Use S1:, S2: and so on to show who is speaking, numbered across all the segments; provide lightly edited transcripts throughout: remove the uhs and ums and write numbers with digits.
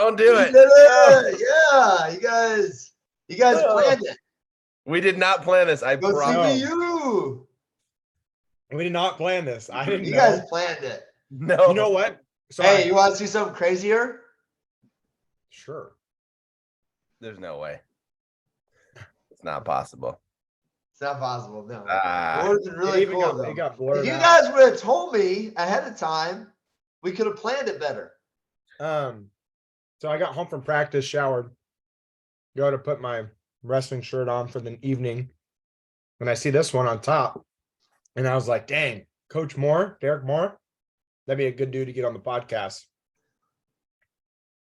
S1: Don't do
S2: You
S1: it.
S2: did it. Yeah, you guys planned it.
S1: We did not plan this. I
S2: Go
S1: promise.
S2: CBU.
S3: We did not plan this. I didn't
S2: You
S3: know.
S2: guys planned it.
S1: No.
S3: You know what? So
S2: Hey, you want to see something crazier?
S3: Sure.
S1: There's no way. It's not possible.
S2: It's not possible. No.
S1: Ah.
S2: It was really cool, though.
S3: It got
S2: If
S3: blurred
S2: you
S3: out.
S2: guys would have told me ahead of time, we could have planned it better.
S3: So I got home from practice, showered, go to put my wrestling shirt on for the evening, and I see this one on top, and I was like, "Dang, Coach Moore, Derek Moore, that'd be a good dude to get on the podcast."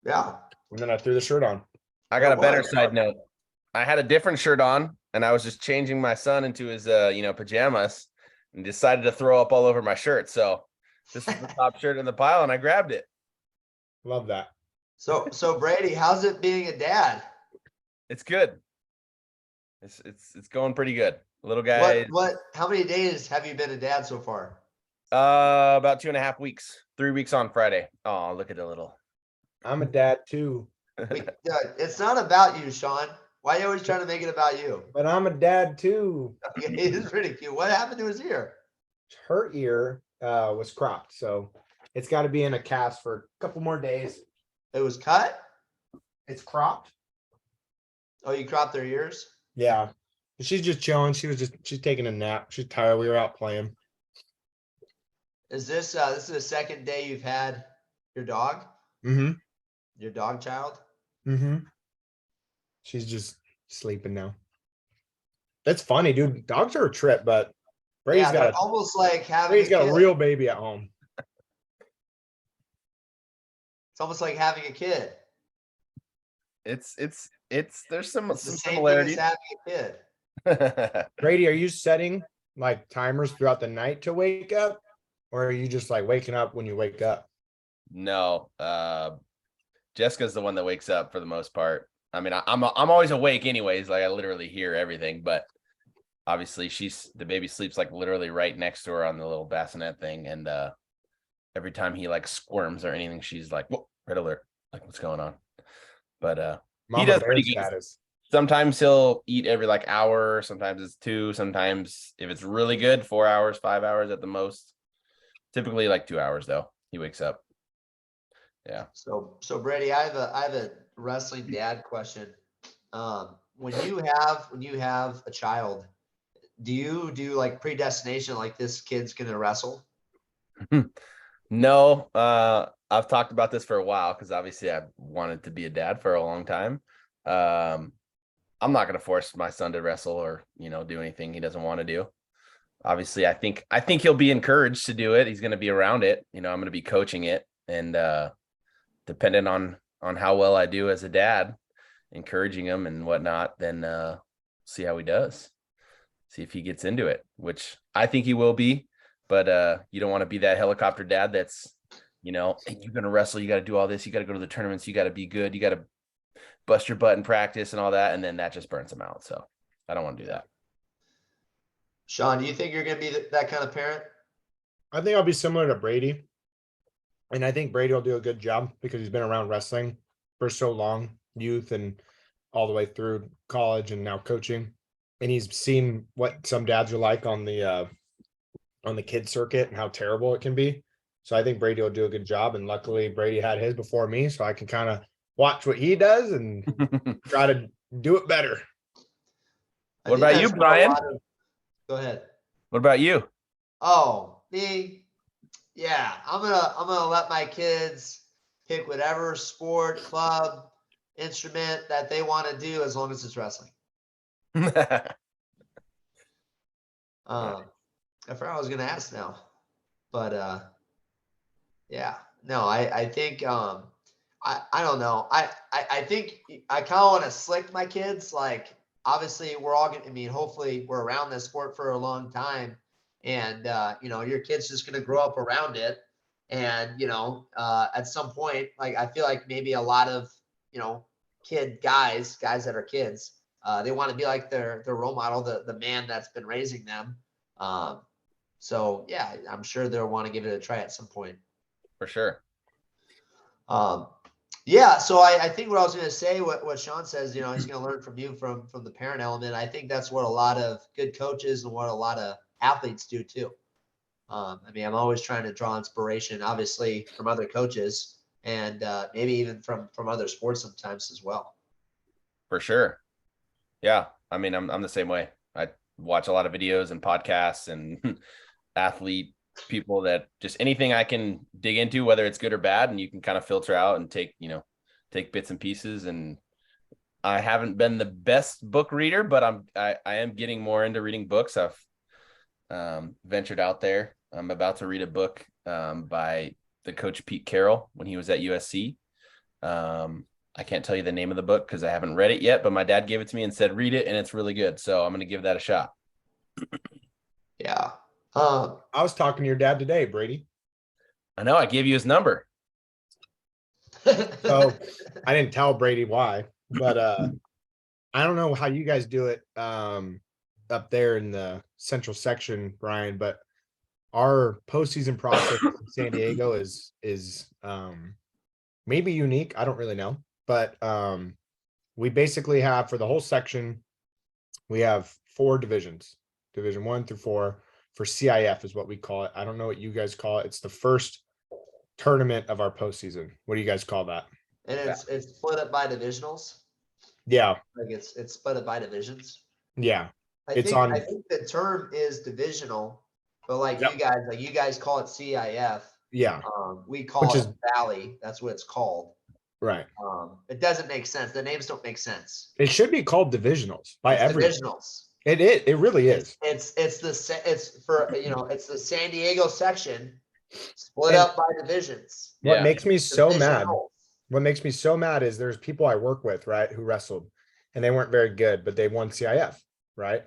S2: Yeah.
S3: And then I threw the shirt on.
S1: I got a better
S2: was.
S1: side note. I had a different shirt on, and I was just changing my son into his, pajamas, and decided to throw up all over my shirt. So this was the top shirt in the pile, and I grabbed it.
S3: Love that.
S2: So Brady, how's it being a dad?
S1: It's good. It's going pretty good. Little guy.
S2: How many days have you been a dad so far?
S1: About 2.5 weeks. 3 weeks on Friday. Oh, look at the little.
S3: I'm a dad too,
S2: It's not about you, Sean. Why are you always trying to make it about you?
S3: but I'm a dad too.
S2: He is pretty cute. What happened to his ear?
S3: Her ear was cropped, so it's got to be in a cast for a couple more days.
S2: It was cut?
S3: It's cropped.
S2: Oh, you cropped their ears?
S3: Yeah. She's just chilling. She's taking a nap. She's tired. We were out playing.
S2: Is this is the second day you've had your dog?
S3: Mm-hmm.
S2: Your dog child?
S3: Mm-hmm. She's just sleeping now. That's funny, dude. Dogs are a trip, but Brady's got
S2: almost like having
S3: Brady's got a real baby at home.
S2: It's almost like having a kid.
S1: It's there's some
S2: It's the same
S1: similarities.
S2: thing as having a kid.
S3: Brady, are you setting like timers throughout the night to wake up? Or are you just like waking up when you wake up?
S1: No, Jessica's the one that wakes up for the most part. I mean, I'm always awake anyways. Like I literally hear everything, but obviously the baby sleeps like literally right next to her on the little bassinet thing. And every time he like squirms or anything, she's like, whoa, red alert. Like what's going on? But he does pretty good.
S3: Status.
S1: Sometimes he'll eat every like hour. Sometimes it's 2. Sometimes if it's really good, 4 hours, 5 hours at the most. Typically like 2 hours though. He wakes up. Yeah.
S2: So Brady, I have a wrestling dad question. When you have a child, do you do like predestination, like this kid's gonna wrestle?
S1: No, I've talked about this for a while because obviously I've wanted to be a dad for a long time. I'm not gonna force my son to wrestle or do anything he doesn't want to do. Obviously, I think he'll be encouraged to do it. He's gonna be around it. I'm gonna be coaching it, and depending on how well I do as a dad, encouraging him and whatnot, then see how he does. See if he gets into it, which I think he will be. But you don't want to be that helicopter dad that's, hey, you're going to wrestle. You got to do all this. You got to go to the tournaments. You got to be good. You got to bust your butt in practice and all that. And then that just burns him out. So I don't want to do that.
S2: Sean, do you think you're going to be that kind of parent?
S3: I think I'll be similar to Brady. And I think Brady will do a good job because he's been around wrestling for so long, youth and all the way through college and now coaching. And he's seen what some dads are like on the kid circuit and how terrible it can be. So I think Brady will do a good job. And luckily Brady had his before me, so I can kind of watch what he does and try to do it better.
S1: What about you, Brian?
S2: Go ahead.
S1: What about you?
S2: Oh, me. Yeah, I'm gonna let my kids pick whatever sport, club, instrument that they want to do as long as it's wrestling. I forgot I was gonna ask now, but yeah, no, I think I don't know. I think I kind of want to slick my kids. Like obviously we're all gonna. I mean, hopefully we're around this sport for a long time, and your kid's just gonna grow up around it, and at some point, like I feel like maybe a lot of guys that are kids, they want to be like their role model, the man that's been raising them. So yeah, I'm sure they'll want to give it a try at some point.
S1: For sure.
S2: Yeah, so I think what I was going to say, what Sean says, he's going to learn from you from the parent element. I think that's what a lot of good coaches and what a lot of athletes do too. I'm always trying to draw inspiration, obviously, from other coaches and maybe even from other sports sometimes as well.
S1: For sure. Yeah. I'm the same way. I watch a lot of videos and podcasts and athlete people that just anything I can dig into, whether it's good or bad, and you can kind of filter out and take bits and pieces. And I haven't been the best book reader, but I am getting more into reading books. I've ventured out there. I'm about to read a book by the coach Pete Carroll when he was at USC. I can't tell you the name of the book because I haven't read it yet, but my dad gave it to me and said, read it, and it's really good. So I'm going to give that a shot.
S2: Yeah.
S3: I was talking to your dad today, Brady.
S1: I know I gave you his number.
S3: So I didn't tell Brady why, but I don't know how you guys do it up there in the central section, Brian, but our postseason process in San Diego is maybe unique. I don't really know, but we basically have, for the whole section, we have 4 divisions, division 1 through 4 for CIF is what we call it. I don't know what you guys call it. It's the first tournament of our postseason. What do you guys call that?
S2: And it's split up by divisionals.
S3: Yeah.
S2: Like it's split up by divisions.
S3: Yeah.
S2: I think the term is divisional, but you guys call it CIF.
S3: Yeah.
S2: We call it Valley. That's what it's called.
S3: Right.
S2: It doesn't make sense. The names don't make sense.
S3: It should be called divisionals by everyone.
S2: Divisionals.
S3: It really is.
S2: It's the San Diego section split up by divisions.
S3: What makes me so mad? What makes me so mad is there's people I work with, right, who wrestled and they weren't very good, but they won CIF, right?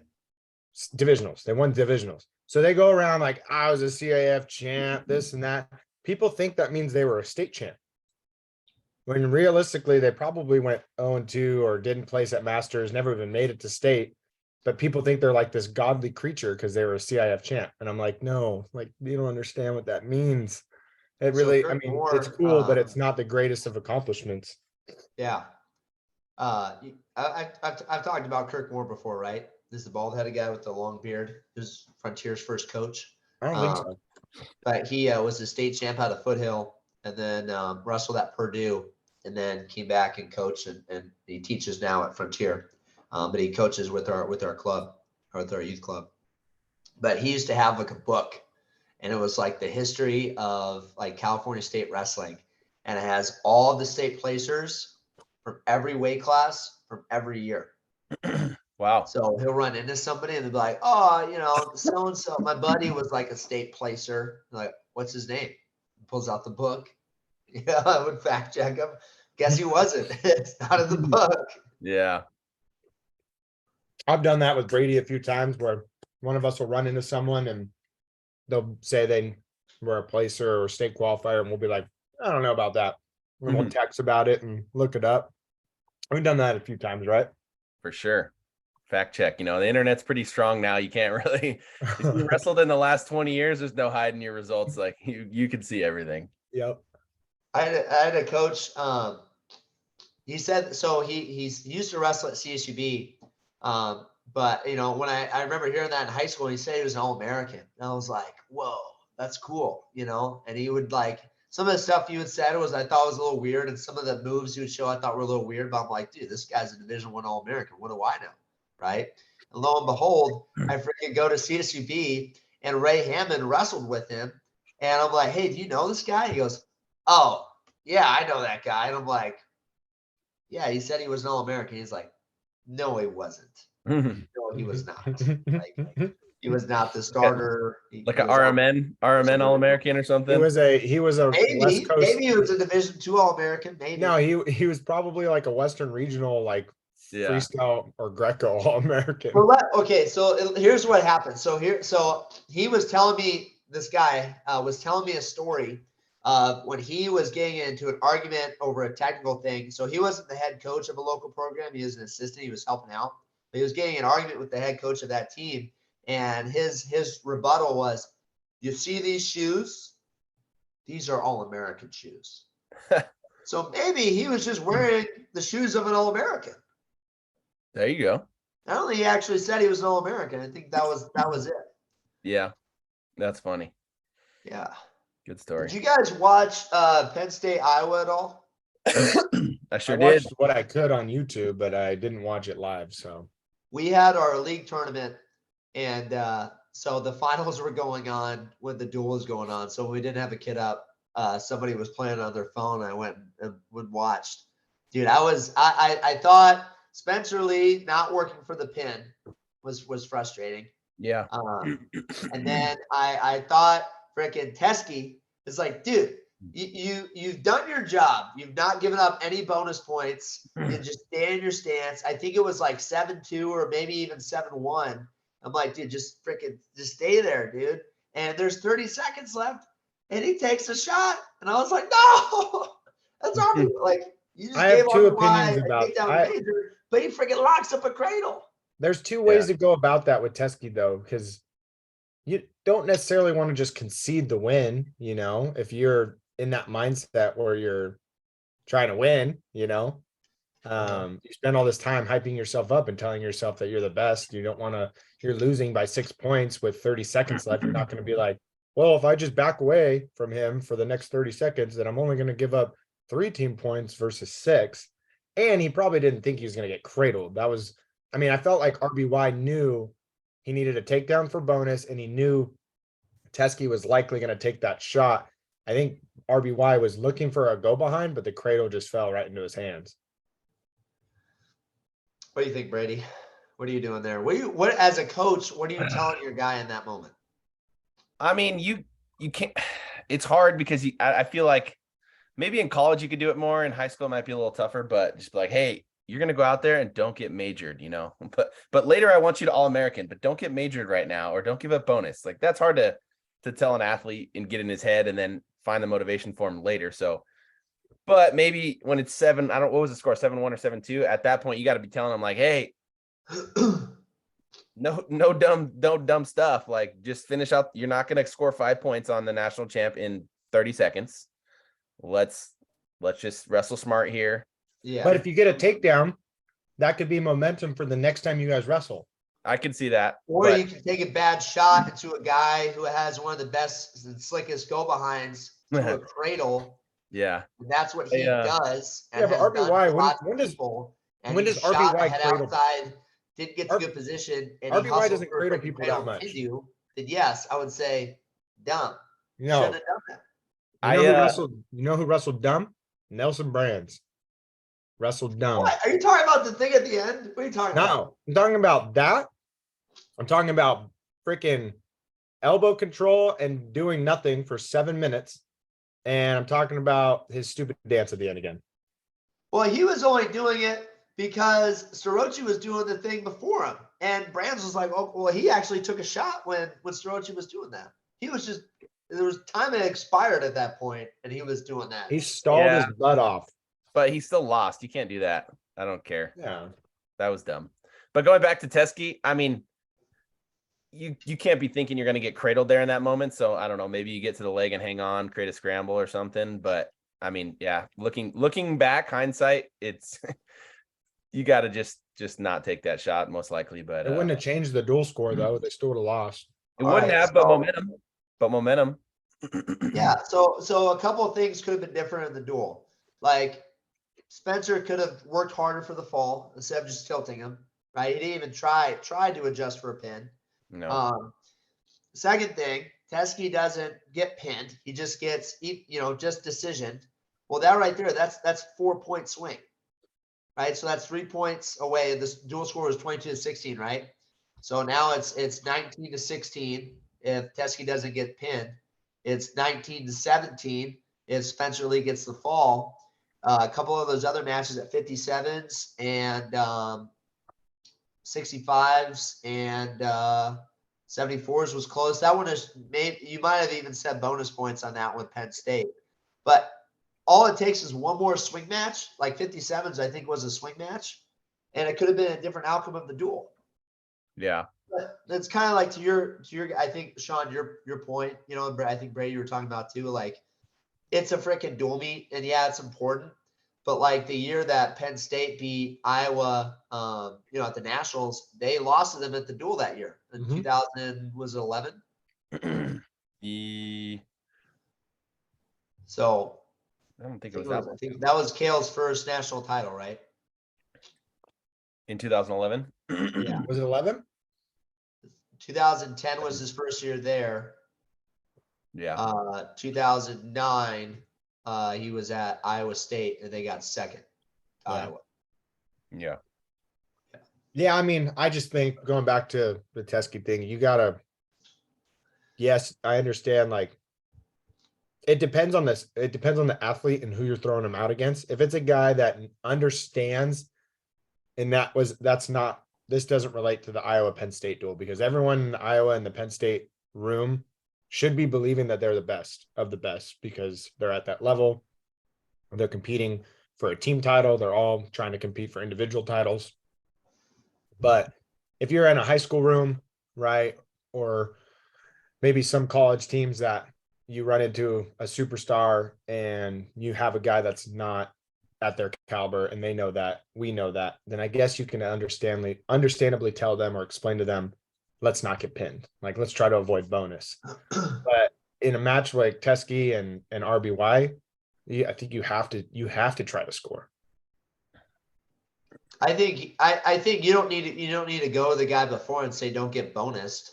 S3: Divisionals. They won divisionals. So they go around like, I was a CIF champ, this and that. People think that means they were a state champ. When realistically, they probably went 0-2 or didn't place at Masters, never even made it to state. But people think they're like this godly creature because they were a CIF champ. And I'm like, no, like, you don't understand what that means. It really, it's cool, but it's not the greatest of accomplishments.
S2: Yeah. I've talked about Kirk Moore before, right? This is the bald-headed guy with the long beard. Who's Frontier's first coach.
S3: I don't think so.
S2: But he was the state champ out of Foothill, and then wrestled at Purdue, and then came back and coached, and he teaches now at Frontier. But he coaches with our club, or with our youth club. But he used to have like a book, and it was like the history of like California State wrestling, and it has all the state placers from every weight class from every year.
S1: Wow.
S2: So he'll run into somebody and they'll be like, oh, so-and-so, my buddy was like a state placer. I'm like, what's his name? He pulls out the book. Yeah, I would fact check him. Guess he wasn't. It's not in the book.
S1: Yeah.
S3: I've done that with Brady a few times where one of us will run into someone and they'll say they were a placer or state qualifier, and we'll be like, I don't know about that. And we'll text about it and look it up. We've done that a few times, right?
S1: For sure. Fact check. The internet's pretty strong now. You can't really, if you wrestled in the last 20 years, there's no hiding your results. Like you can see everything.
S3: Yep.
S2: I had a coach. He said, so he's used to wrestle at CSUB. But when I remember hearing that in high school, he said he was an All-American. And I was like, whoa, that's cool. And he would like, some of the stuff he would say I thought was a little weird. And some of the moves he would show, I thought were a little weird, but I'm like, dude, this guy's a Division I All-American. What do I know? Right. And lo and behold, I freaking go to CSUB and Ray Hammond wrestled with him. And I'm like, hey, do you know this guy? He goes, oh, yeah, I know that guy. And I'm like, yeah, he said he was an All-American. He's like, no, he wasn't. No, he was not. Like, he was not the starter.
S1: Like an RMN All-American or something.
S3: He was a West Coast.
S2: Maybe he was a Division II All-American. Maybe.
S3: No, he was probably like a Western regional, like freestyle or Greco All-American.
S2: Well, okay, so here's what happened. So he was telling me, this guy was telling me a story when he was getting into an argument over a technical thing. So he wasn't the head coach of a local program. He was an assistant. He was helping out. But he was getting an argument with the head coach of that team. And his rebuttal was, you see these shoes? These are All-American shoes. So maybe he was just wearing the shoes of an All-American.
S1: There you go.
S2: I don't think he actually said he was an All-American. I think that was it.
S1: Yeah, that's funny.
S2: Yeah.
S1: Good story.
S2: Did you guys watch Penn State, Iowa at all?
S1: I sure
S3: I
S1: did.
S3: watched what I could on YouTube, but I didn't watch it live. So
S2: We had our league tournament, and so the finals were going on when the duel was going on. So we didn't have a kid up. Somebody was playing on their phone. I went and watched. Dude, I thought Spencer Lee not working for the pin was frustrating.
S1: Yeah.
S2: And then I thought freaking Teskey is like, dude, you've done your job. You've not given up any bonus points. You just stay in your stance. I think it was like 7-2 or maybe even 7-1. I'm like, dude, just stay there, dude. And there's 30 seconds left, and he takes a shot, and I was like, no, that's RB. Like, you just
S3: I have
S2: gave
S3: two
S2: RBY
S3: opinions
S2: a
S3: about
S2: takedown major, but he freaking locks up a cradle.
S3: there's two ways to go about that with Teskey though, because you don't necessarily want to just concede the win, if you're in that mindset where you're trying to win, you spend all this time hyping yourself up and telling yourself that you're the best. You don't want to, you're losing by 6 points with 30 seconds left. You're not going to be like, well, if I just back away from him for the next 30 seconds, then I'm only going to give up 3 team points versus 6. And he probably didn't think he was going to get cradled. I felt like RBY knew he needed a takedown for bonus, and he knew Teskey was likely going to take that shot. I think RBY was looking for a go behind, but the cradle just fell right into his hands.
S2: What do you think, Brady? What are you doing there? What as a coach, what are you telling your guy in that moment?
S1: I mean, you can't. It's hard because I feel like maybe in college you could do it more. In high school it might be a little tougher, but just be like, hey, you're gonna go out there and don't get majored, But later I want you to All-American, but don't get majored right now, or don't give up bonus. Like that's hard to tell an athlete and get in his head and then find the motivation for him later. So, but maybe when it's 7, what was the score, 7-1 or 7-2? At that point, you got to be telling them like, hey, no dumb stuff. Like just finish up. You're not going to score 5 points on the national champ in 30 seconds. Let's just wrestle smart here.
S2: Yeah.
S3: But if you get a takedown, that could be momentum for the next time you guys wrestle.
S1: I can see that.
S2: Or you can take a bad shot into a guy who has one of the best and slickest go behinds to a cradle.
S1: Yeah.
S2: And that's what he does. And
S3: but RBY, when does RBY
S2: head
S3: cradle?
S2: Outside, didn't get to good position, and
S3: RBY
S2: he
S3: doesn't cradle people that much.
S2: Then yes, I would say dumb.
S3: No.
S2: Shouldn't have done that.
S3: You know who wrestled dumb? Nelson Brands. Wrestled dumb.
S2: What? Are you talking about the thing at the end? What are you talking about?
S3: No, I'm talking about that. I'm talking about freaking elbow control and doing nothing for 7 minutes. And I'm talking about his stupid dance at the end again.
S2: Well, he was only doing it because Sorochi was doing the thing before him. And Brands was like, oh, well, he actually took a shot when Sorochi was doing that. He was just, there was time that expired at that point, and he was doing that.
S3: He stalled his butt off.
S1: But he still lost. You can't do that. I don't care.
S3: Yeah.
S1: That was dumb. But going back to Teskey, I mean, you can't be thinking you're going to get cradled there in that moment. So I don't know, maybe you get to the leg and hang on, create a scramble or something. But I mean, yeah, looking back, hindsight, it's you got to just not take that shot most likely. But
S3: it wouldn't have changed the dual score though. They still would have lost.
S1: It wouldn't have, but momentum.
S2: Yeah. So a couple of things could have been different in the duel. Like Spencer could have worked harder for the fall instead of just tilting him. Right? He didn't even try to adjust for a pin.
S1: No.
S2: Second thing, Teskey doesn't get pinned. He just gets, just decisioned. Well, that right there, that's 4-point swing, right? So that's 3 points away. This dual score was 22-16, right? So now it's 19-16 if Teskey doesn't get pinned. It's 19-17 if Spencer Lee gets the fall. A couple of those other matches at 57s and 65s and 74s was close. That one is maybe you might have even said bonus points on that one, Penn State. But all it takes is one more swing match, like 57s, I think was a swing match, and it could have been a different outcome of the duel.
S1: Yeah.
S2: But it's kind of like to your I think, Sean, your point, I think Brady, you were talking about too, like it's a freaking dual meet, and yeah, it's important. But like the year that Penn State beat Iowa, at the Nationals, they lost to them at the duel that year in 2000, was it 11? So
S1: I don't think it was that one.
S2: I think that was Cale's first national title, right?
S1: In 2011.
S2: Yeah.
S3: Was it 11?
S2: 2010 was his first year there.
S1: Yeah.
S2: 2009, he was at Iowa State and they got second to Iowa.
S1: Yeah.
S3: Yeah, I mean, I just think going back to the Teskey thing, you gotta. Yes, I understand. Like, it depends on this. It depends on the athlete and who you're throwing him out against. If it's a guy that understands, and that's not. This doesn't relate to the Iowa Penn State duel because everyone in the Iowa and the Penn State room should be believing that they're the best of the best because they're at that level. They're competing for a team title. They're all trying to compete for individual titles. But if you're in a high school room, right, or maybe some college teams that you run into a superstar and you have a guy that's not at their caliber and they know that, we know that, then I guess you can understandably tell them or explain to them, let's not get pinned. Like, let's try to avoid bonus. But in a match like Teskey and RBY, I think you have to try to score.
S2: I think you don't need to go to the guy before and say don't get bonused.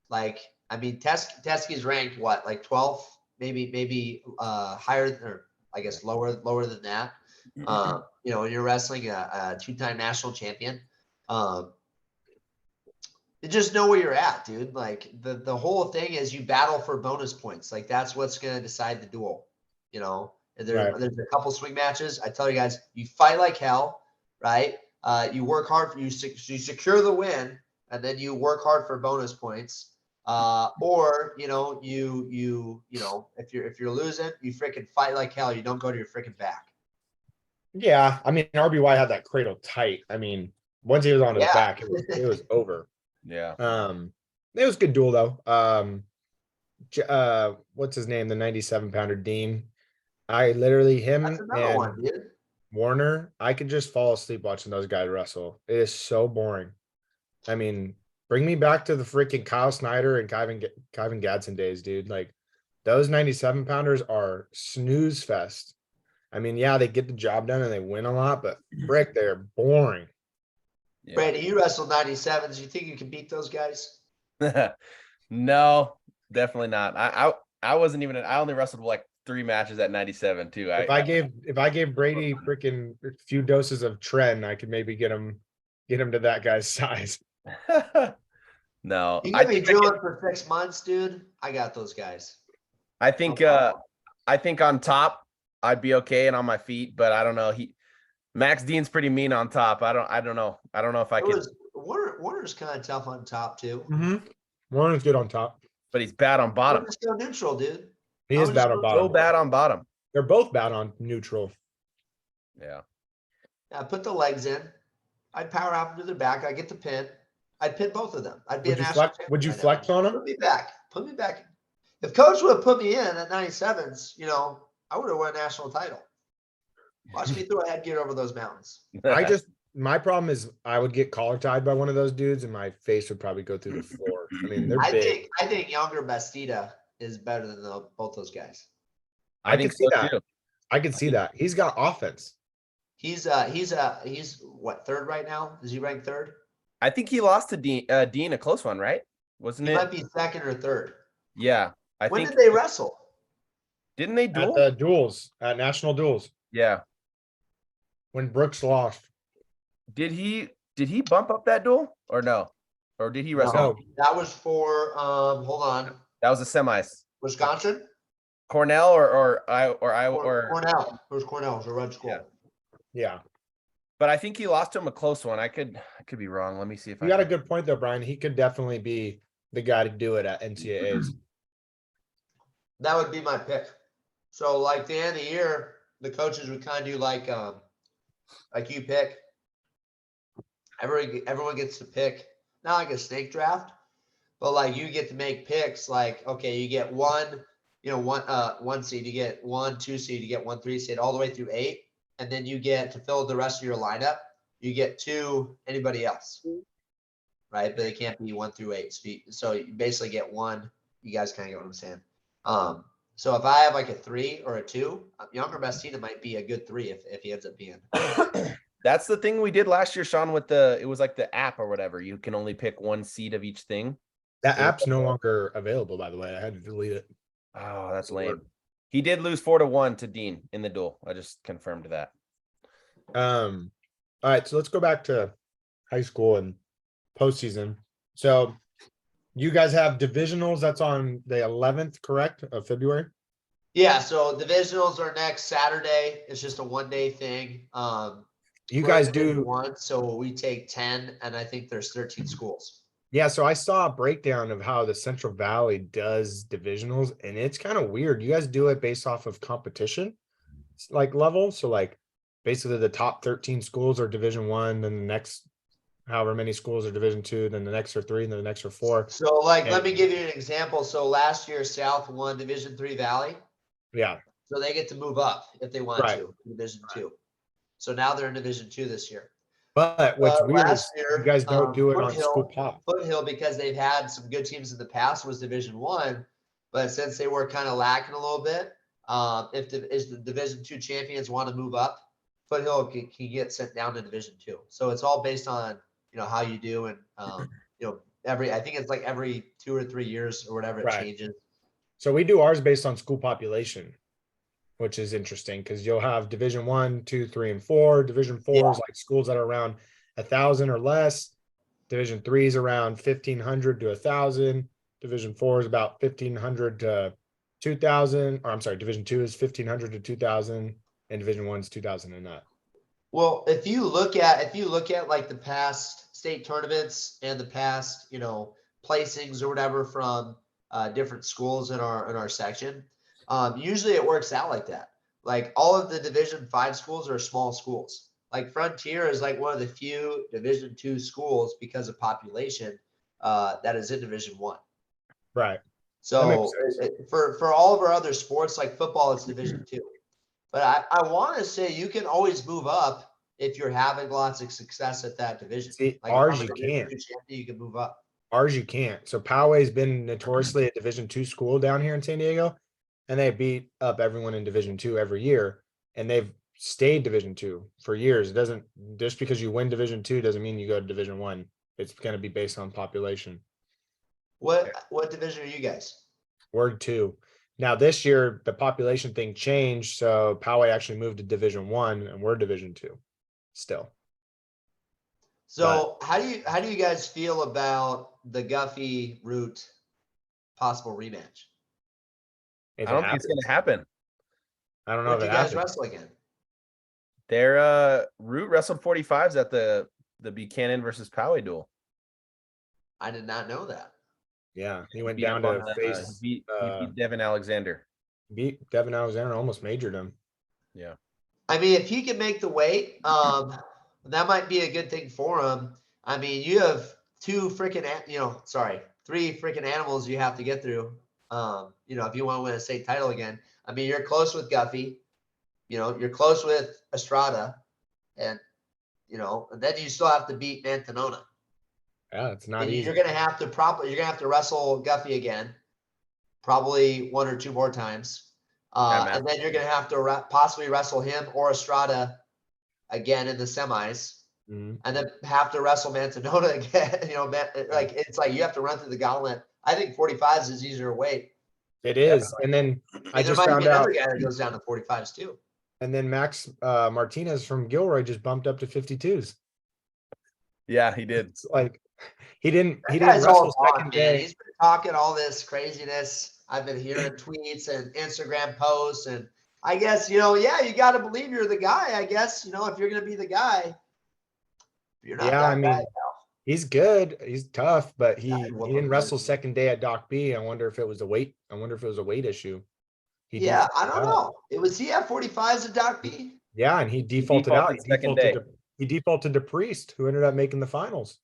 S2: Like, I mean, Teskey's ranked what, like 12th, maybe higher, or I guess lower than that. When you're wrestling a two-time national champion, you just know where you're at, dude. Like the whole thing is you battle for bonus points. Like that's what's gonna decide the duel. And there's a couple swing matches. I tell you guys, you fight like hell, right? You work hard you secure the win, and then you work hard for bonus points. Or if you're losing, you freaking fight like hell. You don't go to your freaking back.
S3: Yeah, I mean, RBY had that cradle tight. I mean, once he was on his back, it was over.
S1: Yeah.
S3: It was a good duel though. What's his name? The 97-pounder Dean. I literally
S2: That's another one, dude.
S3: Warner. I could just fall asleep watching those guys wrestle. It is so boring. I mean, bring me back to the freaking Kyle Snyder and Kyvan Gadsden days, dude. Like those 97-pounders are snooze fest. I mean, yeah, they get the job done and they win a lot, but frick, they're boring.
S2: Yeah. Brady, you wrestled 97s. You think you can beat those guys?
S1: No, definitely not. I wasn't even. I only wrestled like 3 matches at 97 too. If
S3: I gave Brady freaking a few doses of Tren, I could maybe get him to that guy's size.
S1: No,
S2: you give me drilling for 6 months, dude. I got those guys.
S1: I think on top I'd be okay and on my feet, but I don't know. Max Dean's pretty mean on top. I don't know. I don't know if I could.
S2: Warner's kind of tough on top too.
S3: Warner's good on top,
S1: but he's bad on bottom.
S2: Warner's still neutral, dude.
S3: He is bad on bottom.
S1: So bad on bottom.
S3: They're both bad on neutral.
S1: Yeah.
S2: Yeah, put the legs in. I'd power out to their back. I get the pin. I'd pin both of them. I'd be a national champion.
S3: Would you flex on them?
S2: Put me back. Put me back. If coach would have put me in at 97s, I would have won a national title. Watch me throw a headgear over those mountains.
S3: My problem is I would get collar tied by one of those dudes and my face would probably go through the floor. I mean, they're big.
S2: I think younger Bastida is better than both those guys.
S3: I can see that. Too. I can see that. He's got offense.
S2: He's what, third right now? Is he ranked third?
S1: I think he lost to Dean a close one, right? Wasn't it?
S2: He might be second or third.
S1: Yeah.
S2: When did they wrestle?
S1: Didn't they duel?
S3: At the duels, at national duels.
S1: Yeah.
S3: When Brooks lost.
S1: Did he bump up that duel or no? Or did he wrestle?
S3: No.
S2: That was for hold on.
S1: That was the semis.
S2: Wisconsin?
S1: Cornell or
S2: Cornell. It was Cornell. It was a red school.
S3: Yeah.
S1: But I think he lost to him a close one. I could be wrong. Let me see if
S3: you got a good point though, Brian. He could definitely be the guy to do it at NCAAs.
S2: That would be my pick. So like the end of the year, the coaches would kind of do like you pick. Everyone gets to pick, not like a snake draft, but like you get to make picks. Like, okay, you get one seed, you get 1, 2 seed, you get 1, 3 seed, all the way through 8. and then you get to fill the rest of your lineup, you get 2 anybody else, right? But they can't be 1 through 8. So you basically get 1. You guys kind of get what I'm saying. So if I have like a 3 or a 2, younger Bastina might be a good 3 if he ends up being.
S1: That's the thing we did last year, Sean, with it was like the app or whatever. You can only pick 1 seed of each thing.
S3: That app's no longer available, by the way. I had to delete it.
S1: Oh, that's lame. He did lose 4-1 to Dean in the duel. I just confirmed that.
S3: All right, so let's go back to high school and postseason. So you guys have divisionals. That's on the 11th, correct, of February?
S2: Yeah, so divisionals are next Saturday. It's just a 1-day thing.
S3: You
S2: We're
S3: guys
S2: in Division
S3: do
S2: 1, so we take 10, and I think there's 13 schools.
S3: Yeah, so I saw a breakdown of how the Central Valley does divisionals, and it's kind of weird. You guys do it based off of competition, like level. So like basically the top 13 schools are Division 1, then the next however many schools are Division 2, then the next are 3, and then the next are 4.
S2: So like, let me give you an example. So last year, South won Division 3 Valley.
S3: Yeah.
S2: So they get to move up if they want
S3: Right.
S2: to Division 2. So now they're in Division 2 this year.
S3: But what's weird is
S2: Last year,
S3: you guys don't do it on
S2: Foothill-
S3: school pop.
S2: Foothill, because they've had some good teams in the past, was Division 1, but since they were kind of lacking a little bit, if the Division 2 champions want to move up, Foothill can get sent down to Division 2. So it's all based on how you do, and I think it's like every 2 or 3 years or whatever it
S3: Right.
S2: changes.
S3: So we do ours based on school population, which is interesting because you'll have Division 1, 2, 3, and 4. Division 4 is like schools that are around 1,000 or less. Division 3 is around 1,500 to 1,000. Division 4 is about 1,500 to 2,000. Or I'm sorry, Division 2 is 1,500 to 2,000, and Division 1 is 2,000 and up.
S2: Well, if you look at like the past state tournaments and the past placings or whatever from different schools in our section, usually it works out like that. Like all of the Division 5 schools are small schools. Like Frontier is like one of the few Division 2 schools because of population that is in Division 1.
S3: Right.
S2: So for all of our other sports like football, it's Division 2. But I want to say you can always move up if you're having lots of success at that division.
S3: See,
S2: like
S3: ours you can't.
S2: You can move up.
S3: Ours you can't. So Poway's been notoriously a Division 2 school down here in San Diego, and they beat up everyone in Division 2 every year, and they've stayed Division 2 for years. It doesn't just because you win Division 2 doesn't mean you go to Division 1. It's going to be based on population.
S2: What division are you guys?
S3: We're 2. Now this year the population thing changed, so Poway actually moved to Division 1, and we're Division 2 still.
S2: So how do you guys feel about the Guffey Root possible rematch?
S1: I don't think it's going to happen.
S3: I don't know
S2: When
S3: if
S2: do
S3: it
S2: you guys
S3: happens.
S2: wrestle again?
S1: Their Root wrestled 45s at the Buchanan versus Poway duel.
S2: I did not know that.
S3: Yeah, he went
S1: Beat
S3: down
S1: up
S3: to
S1: on,
S3: face.
S1: he beat Devin Alexander.
S3: Beat Devin Alexander, almost majored him.
S1: Yeah.
S2: I mean, if he can make the weight, that might be a good thing for him. I mean, you have 3 freaking animals you have to get through. If you want to win a state title again, I mean, you're close with Guffey, you're close with Estrada, and then you still have to beat Mantanona.
S3: Yeah, it's not
S2: And
S3: easy.
S2: you're gonna have to wrestle Guffey again, probably 1 or 2 more times, and then you're gonna have to possibly wrestle him or Estrada again in the semis, and then have to wrestle Mantanona again. It's like you have to run through the gauntlet. I think 45s is easier weight.
S3: It is, and then I just found out
S2: another guy that goes down to 45s too.
S3: And then Max Martinez from Gilroy just bumped up to 52s.
S1: Yeah, he did.
S3: It's like he didn't
S2: Guy's
S3: wrestle
S2: all
S3: second
S2: talk,
S3: day.
S2: man. He's been talking all this craziness. I've been hearing tweets and Instagram posts, and I guess you got to believe you're the guy. I guess if you're gonna be the guy, you're not.
S3: Yeah,
S2: that
S3: I mean,
S2: guy,
S3: he's good. He's tough, but he
S2: whoop
S3: didn't
S2: him,
S3: wrestle
S2: man.
S3: second day at Doc B. I wonder if it was a weight. I wonder if it was a weight issue.
S2: I
S3: defaulted
S2: don't
S3: out.
S2: know. Was he at 45s at Doc B?
S3: Yeah, and he defaulted out.
S1: defaulted
S3: He defaulted to Priest, who ended up making the finals.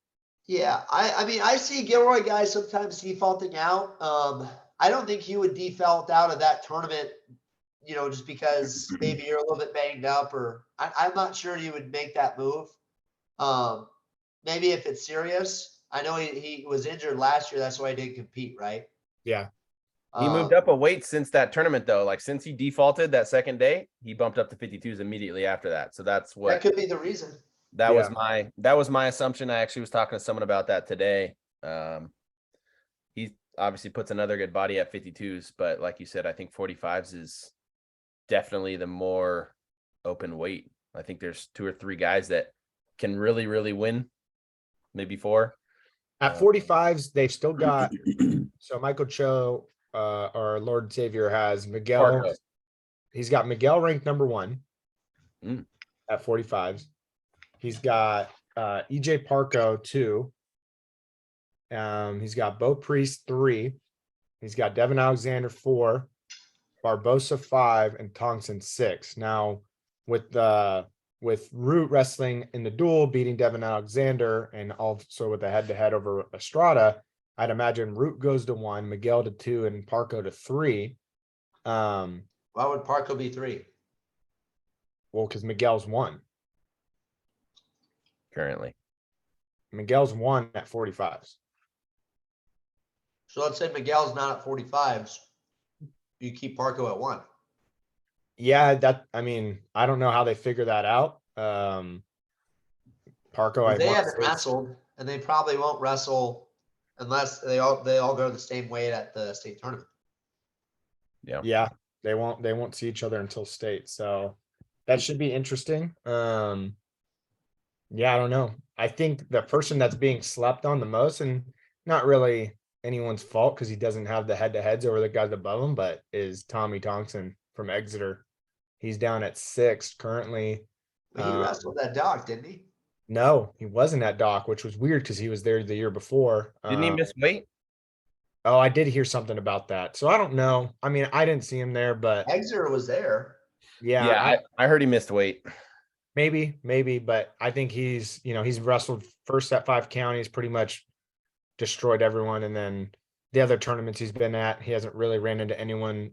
S2: Yeah, I mean, I see Gilroy guys sometimes defaulting out. I don't think he would default out of that tournament just because maybe you're a little bit banged up, or I'm not sure you would make that move. Maybe if it's serious. I know he was injured last year. That's why he didn't compete, right?
S3: Yeah.
S1: He moved up a weight since that tournament, though. Like since he defaulted that second day, he bumped up to 52s immediately after that. So that's
S2: That
S1: what
S2: could be the reason.
S1: that was my assumption. I actually was talking to someone about that today. He obviously puts another good body at 52s, but like you said, I think 45s is definitely the more open weight. I think there's 2 or 3 guys that can really, really win, maybe 4.
S3: At 45s, they've still got so Michael Cho, our Lord Savior, has Miguel.
S1: Parko.
S3: He's got Miguel ranked number 1
S1: Mm.
S3: at 45s. He's got EJ Parko 2. He's got Bo Priest 3. He's got Devin Alexander 4, Barbosa 5, and Tongson 6. Now, with Root wrestling in the duel, beating Devin Alexander, and also with the head-to-head over Estrada, I'd imagine Root goes to 1, Miguel to 2, and Parko to 3.
S2: Why would Parko be 3?
S3: Well, because Miguel's 1.
S1: Currently.
S3: Miguel's 1 at 45s.
S2: So let's say Miguel's not at 45s. You keep Parko at 1.
S3: Yeah, I mean, I don't know how they figure that out. Parko,
S2: They haven't wrestled, and they probably won't wrestle unless they all go the same weight at the state tournament.
S3: Yeah, they won't see each other until state. So that should be interesting. Yeah, I don't know. I think the person that's being slept on the most, and not really anyone's fault because he doesn't have the head-to-heads over the guys above him, but is Tommy Thompson from Exeter. He's down at 6 currently.
S2: But he wrestled that dog, didn't he?
S3: No, he wasn't at Doc, which was weird because he was there the year before.
S1: Didn't he miss weight?
S3: Oh, I did hear something about that. So I don't know. I mean, I didn't see him there, but
S2: Exeter was there.
S3: yeah,
S1: I heard he missed weight.
S3: maybe, but I think he's wrestled first at 5 counties, pretty much destroyed everyone. And then the other tournaments he's been at, he hasn't really ran into anyone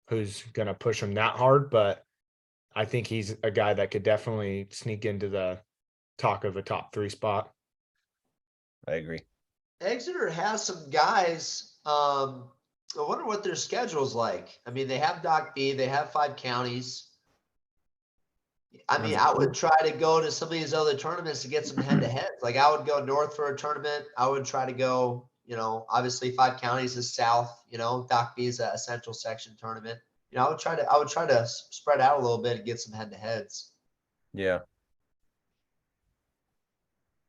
S3: who's going to push him that hard. But I think he's a guy that could definitely sneak into the talk of a top 3 spot.
S1: I agree.
S2: Exeter has some guys. I wonder what their schedule's like. I mean, they have Doc B, they have 5 counties. I mean, I would try to go to some of these other tournaments to get some head-to-heads. Like I would go north for a tournament. I would try to go, obviously 5 counties is south, Doc B is a central section tournament. I would try to spread out a little bit and get some head-to-heads.
S1: Yeah.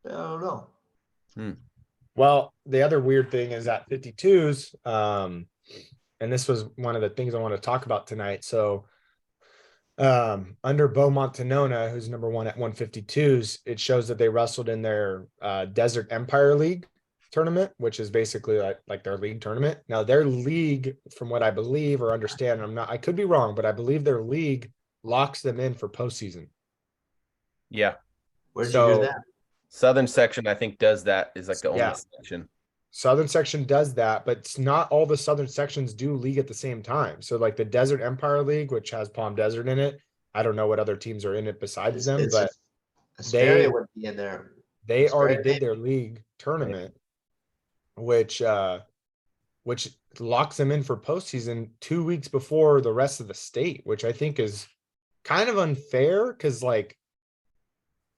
S2: I don't know.
S3: Well, the other weird thing is at 52s, and this was one of the things I want to talk about tonight. So under Bo Montanona, who's number 1 at 152s, it shows that they wrestled in their Desert Empire League tournament, which is basically like their league tournament. Now their league, from what I believe or understand, I could be wrong, but I believe their league locks them in for postseason.
S1: Yeah.
S2: Where'd you hear that?
S1: Southern section, I think, does that, is like the only section.
S3: Southern section does that, but it's not all the Southern sections do league at the same time. So like the Desert Empire League, which has Palm Desert in it, I don't know what other teams are in it besides them, but
S2: Asteria would be in there.
S3: They already did their league tournament, which locks them in for postseason 2 weeks before the rest of the state, which I think is kind of unfair because like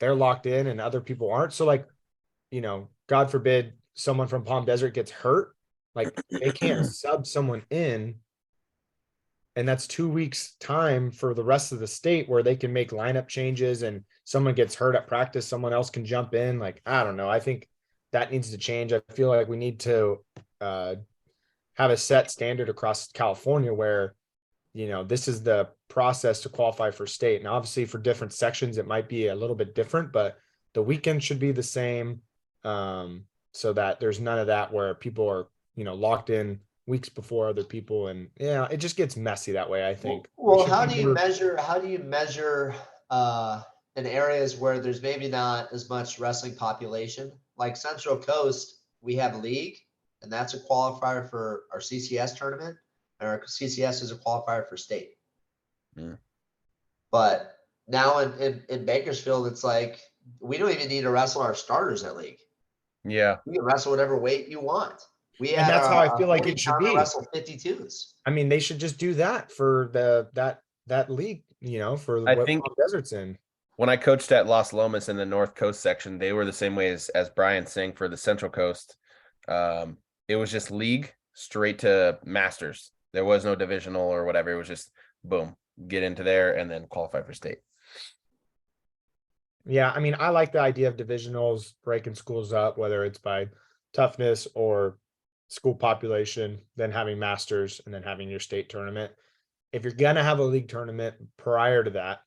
S3: they're locked in and other people aren't. So like, God forbid someone from Palm Desert gets hurt, like they can't sub someone in. And that's 2 weeks time for the rest of the state where they can make lineup changes, and someone gets hurt at practice, someone else can jump in. Like, I don't know. I think that needs to change. I feel like we need to have a set standard across California where, this is the process to qualify for state. And obviously for different sections, it might be a little bit different, but the weekend should be the same. So that there's none of that where people are, locked in weeks before other people. And it just gets messy that way, I think.
S2: Well, how do you measure in areas where there's maybe not as much wrestling population? Like Central Coast, we have a league, and that's a qualifier for our CCS tournament. or CCS is a qualifier for state.
S1: Mm.
S2: But now in Bakersfield, it's like we don't even need to wrestle our starters at league.
S1: Yeah.
S2: You can wrestle whatever weight you want. We
S3: And
S2: had
S3: that's how I feel like
S2: 40
S3: it should
S2: pounder
S3: be.
S2: wrestle 52s.
S3: I mean, they should just do that for that league, for
S1: I
S3: what
S1: think
S3: Palm Desert's in.
S1: when I coached at Los Lomas in the North Coast section, they were the same way as Brian's saying for the Central Coast. It was just league straight to masters. There was no divisional or whatever. It was just boom, get into there and then qualify for state.
S3: Yeah, I mean, I like the idea of divisionals breaking schools up, whether it's by toughness or school population, then having masters and then having your state tournament. If you're gonna have a league tournament prior to that,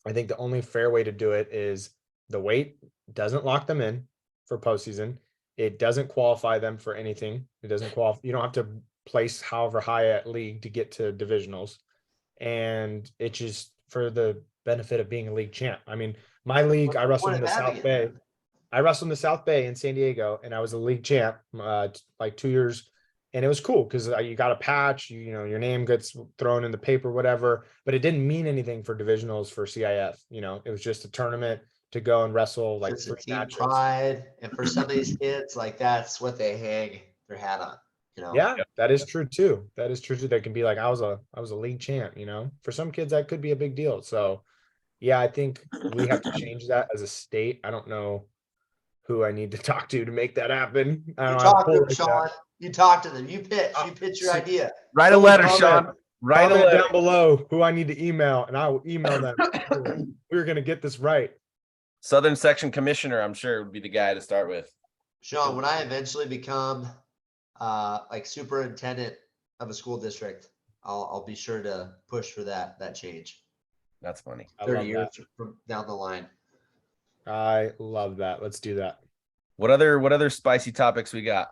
S3: I think the only fair way to do it is the weight doesn't lock them in for postseason. It doesn't qualify them for anything. It doesn't qualify. You don't have to place however high at league to get to divisionals. And it's just for the benefit of being a league champ. I mean, my league,
S2: What's
S3: I
S2: the
S3: wrestled
S2: point
S3: in the
S2: of having
S3: South
S2: it
S3: Bay.
S2: then?
S3: I wrestled in the South Bay in San Diego, and I was a league champ like 2 years. And it was cool because you got a patch, your name gets thrown in the paper, whatever, but it didn't mean anything for divisionals for CIF. It was just a tournament to go and wrestle like
S2: Just a
S3: 3
S2: team
S3: matches.
S2: pride. And for some of these kids, like that's what they hang their hat on.
S3: Yeah, that is true too. That is true too. They can be like, I was a league champ, For some kids, that could be a big deal. So yeah, I think we have to change that as a state. I don't know who I need to talk to make that happen. I
S2: You
S3: don't have a
S2: talk to
S3: poll
S2: them,
S3: like
S2: Sean.
S3: that.
S2: You talk to them. You pitch your
S3: So-
S2: idea.
S1: Write a
S3: Someone
S1: letter,
S3: comment-
S1: Sean. Write a
S3: Comment
S1: letter.
S3: down below who I need to email, and I will email them. We're gonna get this right.
S1: Southern Section Commissioner, I'm sure would be the guy to start with.
S2: Sean, when I eventually become like superintendent of a school district, I'll be sure to push for that change.
S1: That's funny.
S3: I
S2: 30
S3: love
S2: years
S3: that.
S2: from down the line.
S3: I love that. Let's do that.
S1: What other spicy topics we got?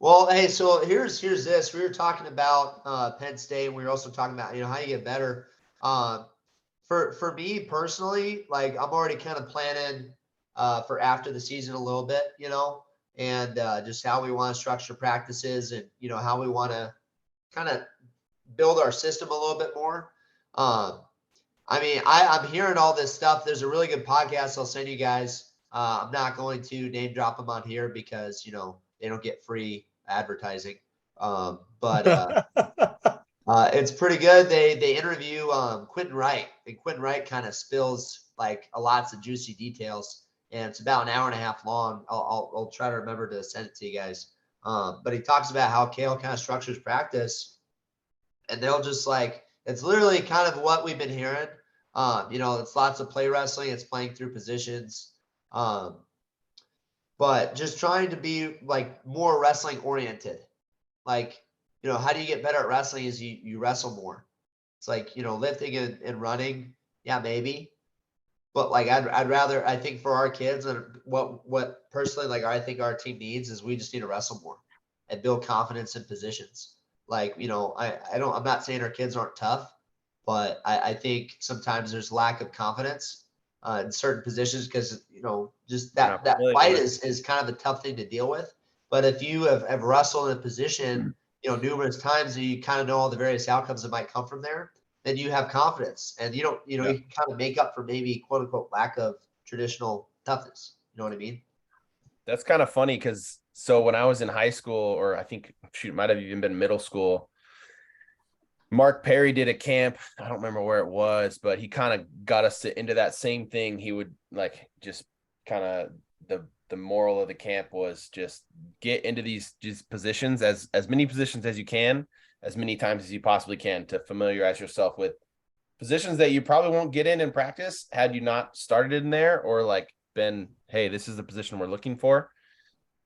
S2: Well, hey, so here's this. We were talking about Penn State, and we were also talking about how you get better. For me personally, like I'm already kind of planning for after the season a little bit, and just how we want to structure practices and how we want to kind of build our system a little bit more. I mean, I'm hearing all this stuff. There's a really good podcast I'll send you guys. I'm not going to name drop them on here because they don't get free advertising. But it's pretty good. They interview Quentin Wright, and Quentin Wright kind of spills like lots of juicy details, and it's about an hour and a half long. I'll try to remember to send it to you guys. But he talks about how Kale kind of structures practice, and they'll just it's literally kind of what we've been hearing. It's lots of play wrestling. It's playing through positions. But just trying to be like more wrestling oriented. How do you get better at wrestling is you wrestle more. It's like, lifting and running. Yeah, maybe. But I'd rather, I think for our kids and what personally, I think our team needs is we just need to wrestle more and build confidence in positions. I'm not saying our kids aren't tough, but I think sometimes there's lack of confidence in certain positions because, just that fight is kind of a tough thing to deal with. But if you have wrestled in a position, numerous times and you kind of know all the various outcomes that might come from there, then you have confidence and you can kind of make up for maybe quote unquote lack of traditional toughness. You know what I mean?
S1: That's kind of funny because so when I was in high school, or I think might have even been middle school, Mark Perry did a camp. I don't remember where it was, but he kind of got us into that same thing. He would just kind of the moral of the camp was just get into these positions as many positions as you can, as many times as you possibly can to familiarize yourself with positions that you probably won't get in practice had you not started in there or been, hey, this is the position we're looking for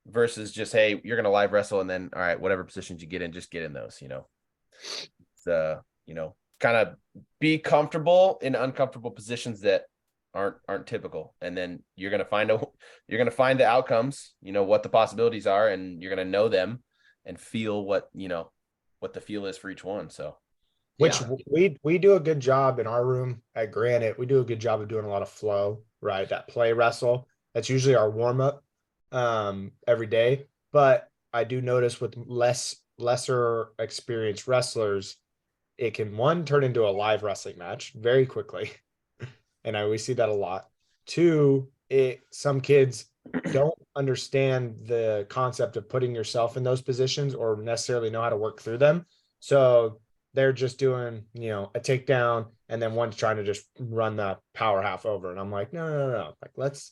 S1: versus just, hey, you're going to live wrestle. And then, all right, whatever positions you get in, just get in those, kind of be comfortable in uncomfortable positions that aren't typical. And then you're going to find the outcomes, what the possibilities are, and you're going to know them and feel what the feel is for each one. So,
S3: which we do a good job in our room at Granite. We do a good job of doing a lot of flow, right? That play wrestle. That's usually our warm up every day. But I do notice with less lesser experienced wrestlers, it can one turn into a live wrestling match very quickly. And we see that a lot. Two, some kids don't understand the concept of putting yourself in those positions or necessarily know how to work through them. So they're just doing, a takedown, and then one's trying to just run the power half over. And I'm like, no. Like, let's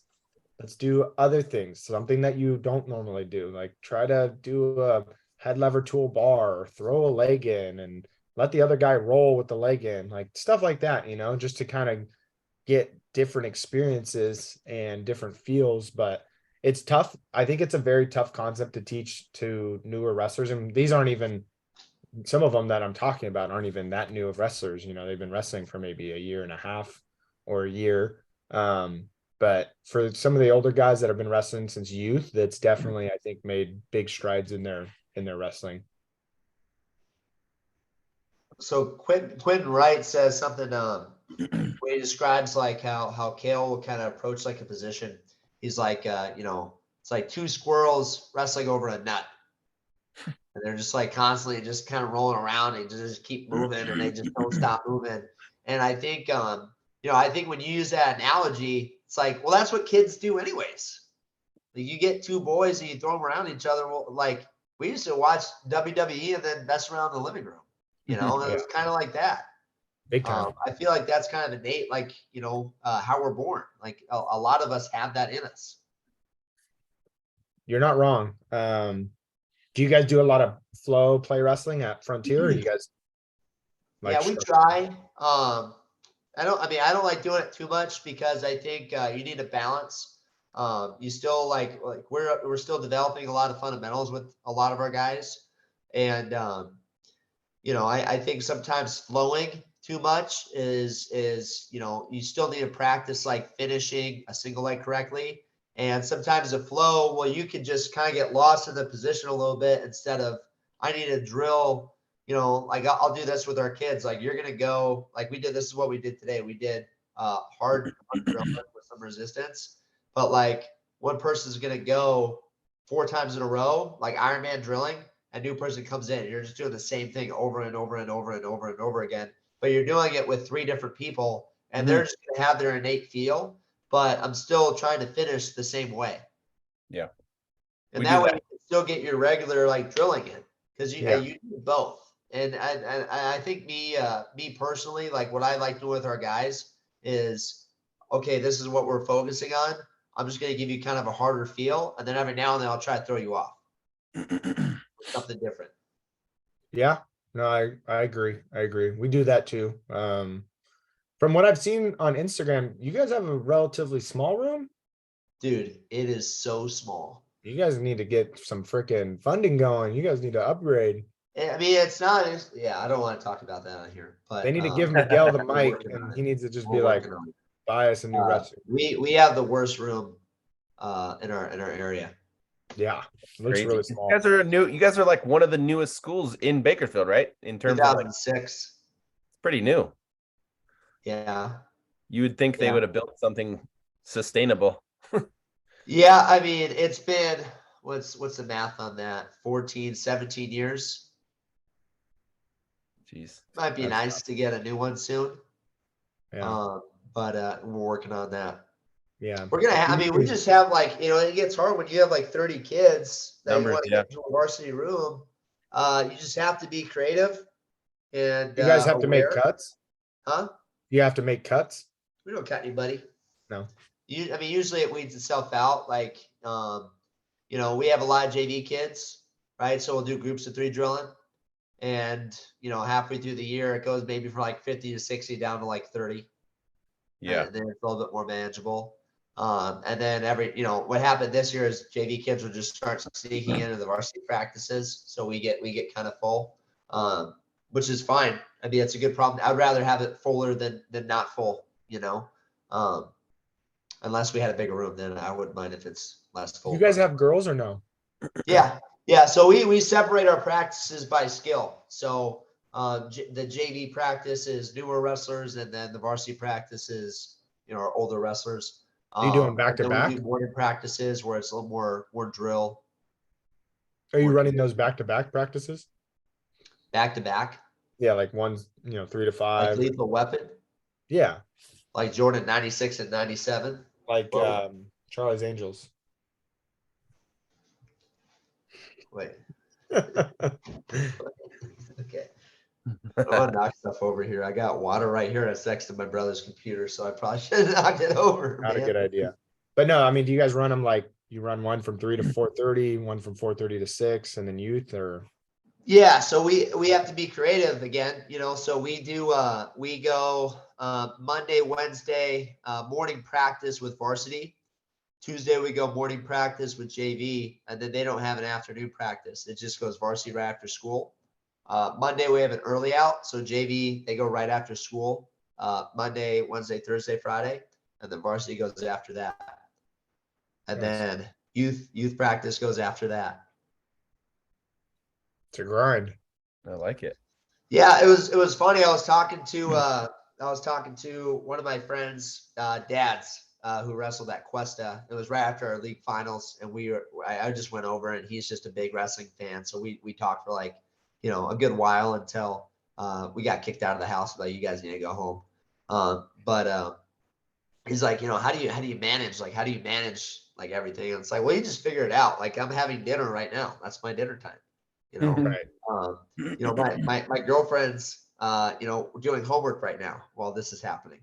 S3: do other things, something that you don't normally do. Like, try to do a head lever tool bar, or throw a leg in and let the other guy roll with the leg in, like stuff like that, just to kind of get different experiences and different feels. But it's tough. I think it's a very tough concept to teach to newer wrestlers. And these aren't even, some of them that I'm talking about aren't even that new of wrestlers. They've been wrestling for maybe a year and a half or a year. But for some of the older guys that have been wrestling since youth, that's definitely, I think, made big strides in their wrestling.
S2: So Quentin Wright says something where he describes like how Kale will kind of approach like a position. He's like, it's like two squirrels wrestling over a nut. And they're just like constantly just kind of rolling around and just keep moving, and they just don't stop moving. And I think, I think when you use that analogy, it's like, well, that's what kids do anyways. Like, you get two boys and you throw them around each other. Well, like, we used to watch WWE and then mess around in the living room, and it was kind of like that.
S3: Big time.
S2: I feel like that's kind of innate, like, how we're born. Like a lot of us have that in us.
S3: You're not wrong. Do you guys do a lot of flow play wrestling at Frontier? Or you guys
S2: Yeah, we try. I don't like doing it too much because I think you need a balance. You still like we're still developing a lot of fundamentals with a lot of our guys, and I think sometimes flowing too much is you still need to practice like finishing a single leg correctly. And sometimes the flow, well, you can just kind of get lost in the position a little bit instead of, I need to drill, like I'll do this with our kids. Like, you're going to go, like this is what we did today. We did hard drill with some resistance, but like one person's going to go 4 times in a row, like Ironman drilling. A new person comes in, you're just doing the same thing over and over and over and over and over again, but you're doing it with 3 different people, and they're just going to have their innate feel. But I'm still trying to finish the same way.
S1: Yeah.
S2: And that way you can still get your regular like drilling in, because you do both. And I think me personally, like what I like doing with our guys is, okay, this is what we're focusing on. I'm just going to give you kind of a harder feel. And then every now and then I'll try to throw you off with something different.
S3: Yeah, no, I agree. We do that too. From what I've seen on Instagram, you guys have a relatively small room.
S2: Dude, it is so small.
S3: You guys need to get some freaking funding going. You guys need to upgrade.
S2: I mean, it's not. I don't want to talk about that on here, but
S3: they need to give Miguel the mic, and he needs to just be like, buy us a new wrestling.
S2: We have the worst room in our area.
S3: Yeah, it looks really small.
S1: You guys are like one of the newest schools in Bakersfield, right? In terms
S2: 2006.
S1: of it's pretty new.
S2: Yeah.
S1: You would think they would have built something sustainable.
S2: Yeah, I mean, it's been what's the math on that? 14, 17 years.
S1: Jeez.
S2: Might be nice to get a new one soon.
S3: Yeah.
S2: But we're working on that.
S3: Yeah.
S2: We're gonna we just have like, it gets hard when you have like 30 kids that you want to get into a varsity room. You just have to be creative, and
S3: you guys have to make cuts?
S2: Huh?
S3: You have to make cuts?
S2: We don't cut anybody.
S3: No.
S2: Usually it weeds itself out. Like, we have a lot of JV kids, right? So we'll do groups of 3 drilling, and halfway through the year, it goes maybe from like 50 to 60 down to like 30.
S1: Yeah.
S2: And then it's a little bit more manageable. And then what happened this year is JV kids will just start sneaking into the varsity practices. So we get kind of full, which is fine. I mean, it's a good problem. I'd rather have it fuller than not full, unless we had a bigger room, then I wouldn't mind if it's less full.
S3: You guys have girls or no?
S2: Yeah. So we separate our practices by skill. So the JV practice is newer wrestlers, and then the varsity practice is, our older wrestlers.
S3: Are you doing back to back?
S2: We do morning practices where it's a little more drill.
S3: Are you running those back to back practices?
S2: back to back,
S3: Yeah, like one's 3 to
S2: like
S3: 5.
S2: Lethal Weapon,
S3: Yeah,
S2: like Jordan 96 and 97.
S3: like
S2: Well,
S3: Charlie's Angels.
S2: wait, okay. I'm gonna knock stuff over here. I got water right here. It's next to my brother's computer, so I probably should have knocked it over,
S3: Not a
S2: man.
S3: good idea. But no, I mean, do you guys run them like you run one from 3 to 4:30, one from 4:30 to 6, and then youth, or?
S2: Yeah, so we have to be creative again, so we go Monday, Wednesday, morning practice with varsity. Tuesday we go morning practice with JV, and then they don't have an afternoon practice. It just goes varsity right after school. Monday we have an early out, so JV they go right after school. Monday, Wednesday, Thursday, Friday, and then varsity goes after that. And
S3: Nice.
S2: then youth practice goes after that.
S3: It's a grind.
S1: I like it.
S2: Yeah, it was funny. I was talking to one of my friends' dads who wrestled at Cuesta. It was right after our league finals, and I just went over, and he's just a big wrestling fan. So we talked for like a good while until we got kicked out of the house. Like, you guys need to go home. But he's like, how do you manage? Like, how do you manage like everything? And it's like, well, you just figure it out. Like, I'm having dinner right now. That's my dinner time.
S3: Right.
S2: My girlfriend's doing homework right now while this is happening.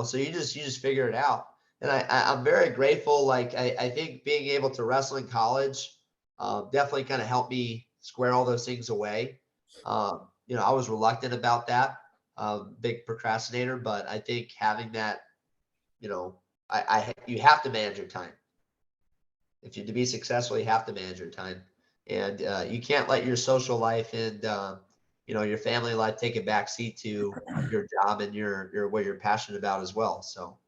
S2: So you just figure it out. And I'm very grateful. Like, I think being able to wrestle in college definitely kind of helped me square all those things away. I was reluctant about that, big procrastinator, but I think having that, you have to manage your time. To be successful, you have to manage your time. And you can't let your social life and your family life take a backseat to your job and your what you're passionate about as well. So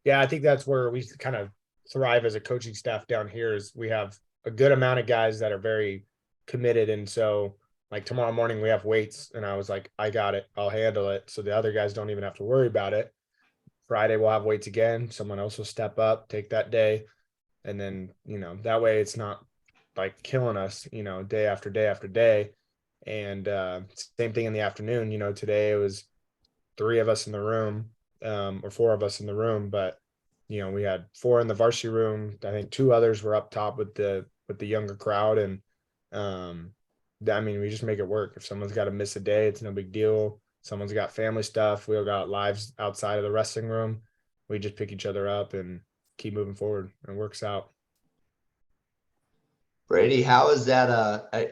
S3: Yeah, I think that's where we kind of thrive as a coaching staff down here. Is we have a good amount of guys that are very committed, and so like tomorrow morning we have weights, and I was like, I got it, I'll handle it. So the other guys don't even have to worry about it. Friday we'll have weights again. Someone else will step up, take that day, and then that way it's not like killing us, day after day after day. And same thing in the afternoon. Today it was 3 of us in the room, or 4 of us in the room, but we had 4 in the varsity room. I think 2 others were up top with the younger crowd, and I mean, we just make it work. If someone's got to miss a day, it's no big deal. Someone's got family stuff, we all got lives outside of the wrestling room. We just pick each other up and keep moving forward, and it works out.
S2: Brady, how is that?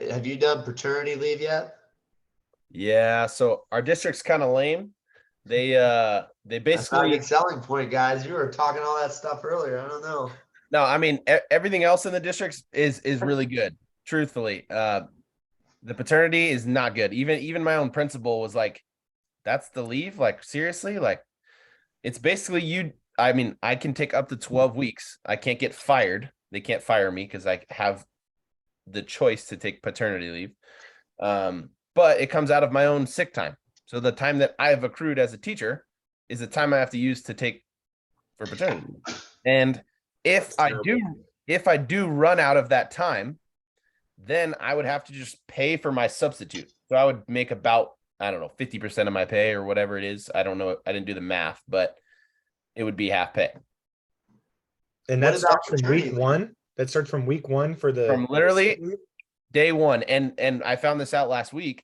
S2: Have you done paternity leave yet?
S1: Yeah, so our district's kind of lame. They
S2: That's not a
S1: basically
S2: good selling point, guys. You were talking all that stuff earlier. I don't know.
S1: no, I mean everything else in the districts is really good. Truthfully, the paternity is not good. Even my own principal was like, "That's the leave? Like, seriously? Like, it's basically you. I mean, I can take up to 12 weeks. I can't get fired. They can't fire me because I have the choice to take paternity leave. But it comes out of my own sick time. So the time that I have accrued as a teacher is the time I have to use to take for paternity leave. And if I do run out of that time, then I would have to just pay for my substitute. So I would make about, I don't know, 50% of my pay or whatever it is. I don't know. I didn't do the math, but it would be half pay.
S3: And
S2: What
S3: that
S2: about
S3: starts from
S2: paternity
S3: week
S2: leave?
S3: 1. That starts from week 1 for the
S1: From literally day one. And I found this out last week.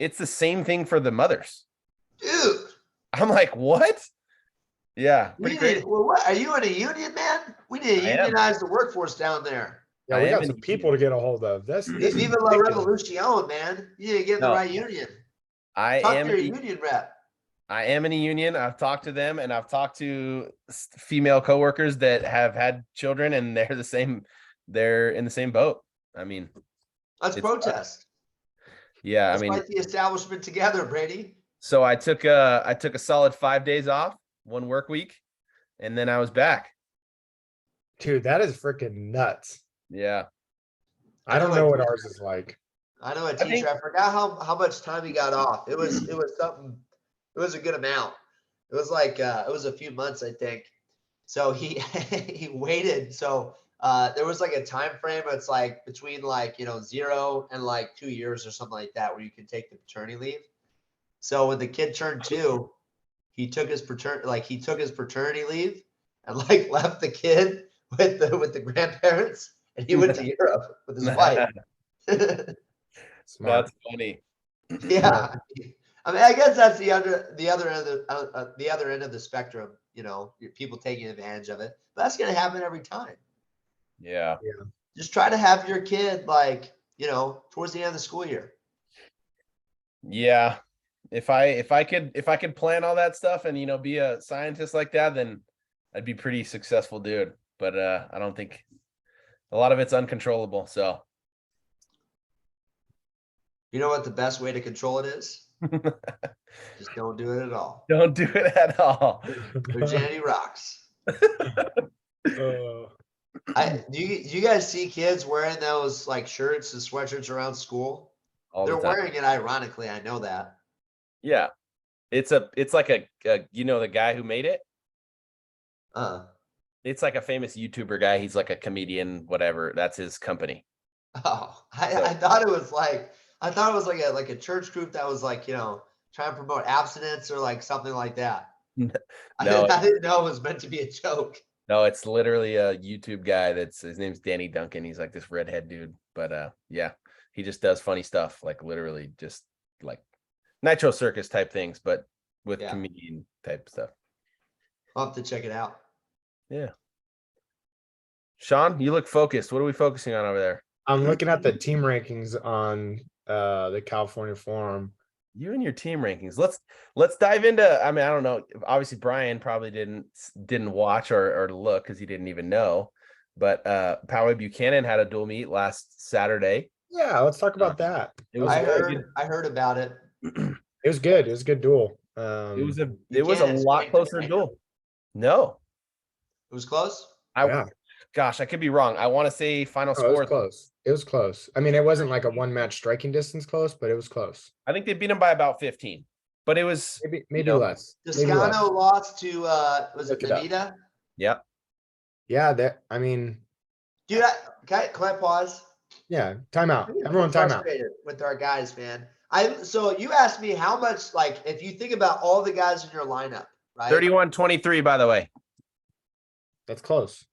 S1: It's the same thing for the mothers.
S2: Dude,
S1: I'm like, what? Yeah, pretty crazy.
S2: What are you in a union, man? We need to
S1: I am.
S2: unionize the workforce down there.
S3: Yeah,
S1: I
S3: we
S1: am
S3: got
S1: in
S3: some
S1: a
S3: people to get a hold of. This is
S2: Viva la
S3: ridiculous.
S2: revolution, man. You need to get in the
S1: No.
S2: right union.
S1: I
S2: Talk
S1: am
S2: to your union rep.
S1: I am in a union. I've talked to them, and I've talked to female coworkers that have had children, and they're the same. They're in the same boat. I mean,
S2: Let's
S1: it's
S2: protest.
S1: yeah.
S2: Let's
S1: I mean,
S2: fight the establishment together, Brady.
S1: so I took a solid 5 days off, 1 work week, and then I was back.
S3: Dude, that is freaking nuts.
S1: Yeah.
S3: I don't know what ours is like.
S2: I know a teacher. I forgot how much time he got off. It was something. It was a good amount. It was like it was a few months, I think. So he he waited. So there was like a time frame. It's like between like, 0 and like 2 years or something like that, where you can take the paternity leave. So when the kid turned 2, he took his paternity leave and like left the kid with the grandparents, and he went to Europe with his wife.
S3: Smart.
S1: That's funny.
S2: Yeah. I mean, I guess that's the other end of the spectrum, people taking advantage of it. But that's gonna happen every time.
S1: Yeah.
S2: Just try to have your kid like, towards the end of the school year.
S1: Yeah. If I could plan all that stuff and be a scientist like that, then I'd be pretty successful dude. But I don't think a lot of it's uncontrollable. So
S2: You know what the best way to control it is? Just don't do it at all.
S1: don't do it at all.
S2: Virginity rocks.
S3: Uh,
S2: Do you guys see kids wearing those like shirts and sweatshirts around school?
S1: All the
S2: They're
S1: time.
S2: wearing it ironically. I know that.
S1: Yeah. It's like a the guy who made it. It's like a famous YouTuber guy. He's like a comedian, whatever. That's his company.
S2: Oh, I thought it was like a church group that was like, trying to promote abstinence or like something like that.
S1: No,
S2: I didn't know it was meant to be a joke.
S1: no, it's literally a YouTube guy. His name's Danny Duncan. He's like this redhead dude. But yeah, he just does funny stuff, like literally just like Nitro Circus type things, but with comedian type stuff.
S2: I'll have to check it out.
S1: Yeah. Sean, you look focused. What are we focusing on over there?
S3: I'm looking at the team rankings on the California Forum.
S1: You and your team rankings. Let's dive into. I mean, I don't know. Obviously, Brian probably didn't watch or look because he didn't even know. But Poway Buchanan had a dual meet last Saturday.
S3: Yeah, let's talk about that.
S2: I heard about it.
S3: It was good. It was a good duel.
S1: It was a lot closer duel. No,
S2: it was close.
S1: Gosh, I could be wrong. I want to say final score.
S3: It was close. It was close. I mean, it wasn't like a one-match striking distance close, but it was close.
S1: I think they beat him by about 15, but it was
S3: maybe less.
S2: Toscano lost to was it Navita?
S1: Yep.
S3: Yeah, I mean,
S2: dude, can I pause?
S3: Yeah, timeout. Everyone, timeout.
S2: With our guys, man. So you asked me how much, like, if you think about all the guys in your lineup, right?
S1: 31-23, by the way.
S3: That's close.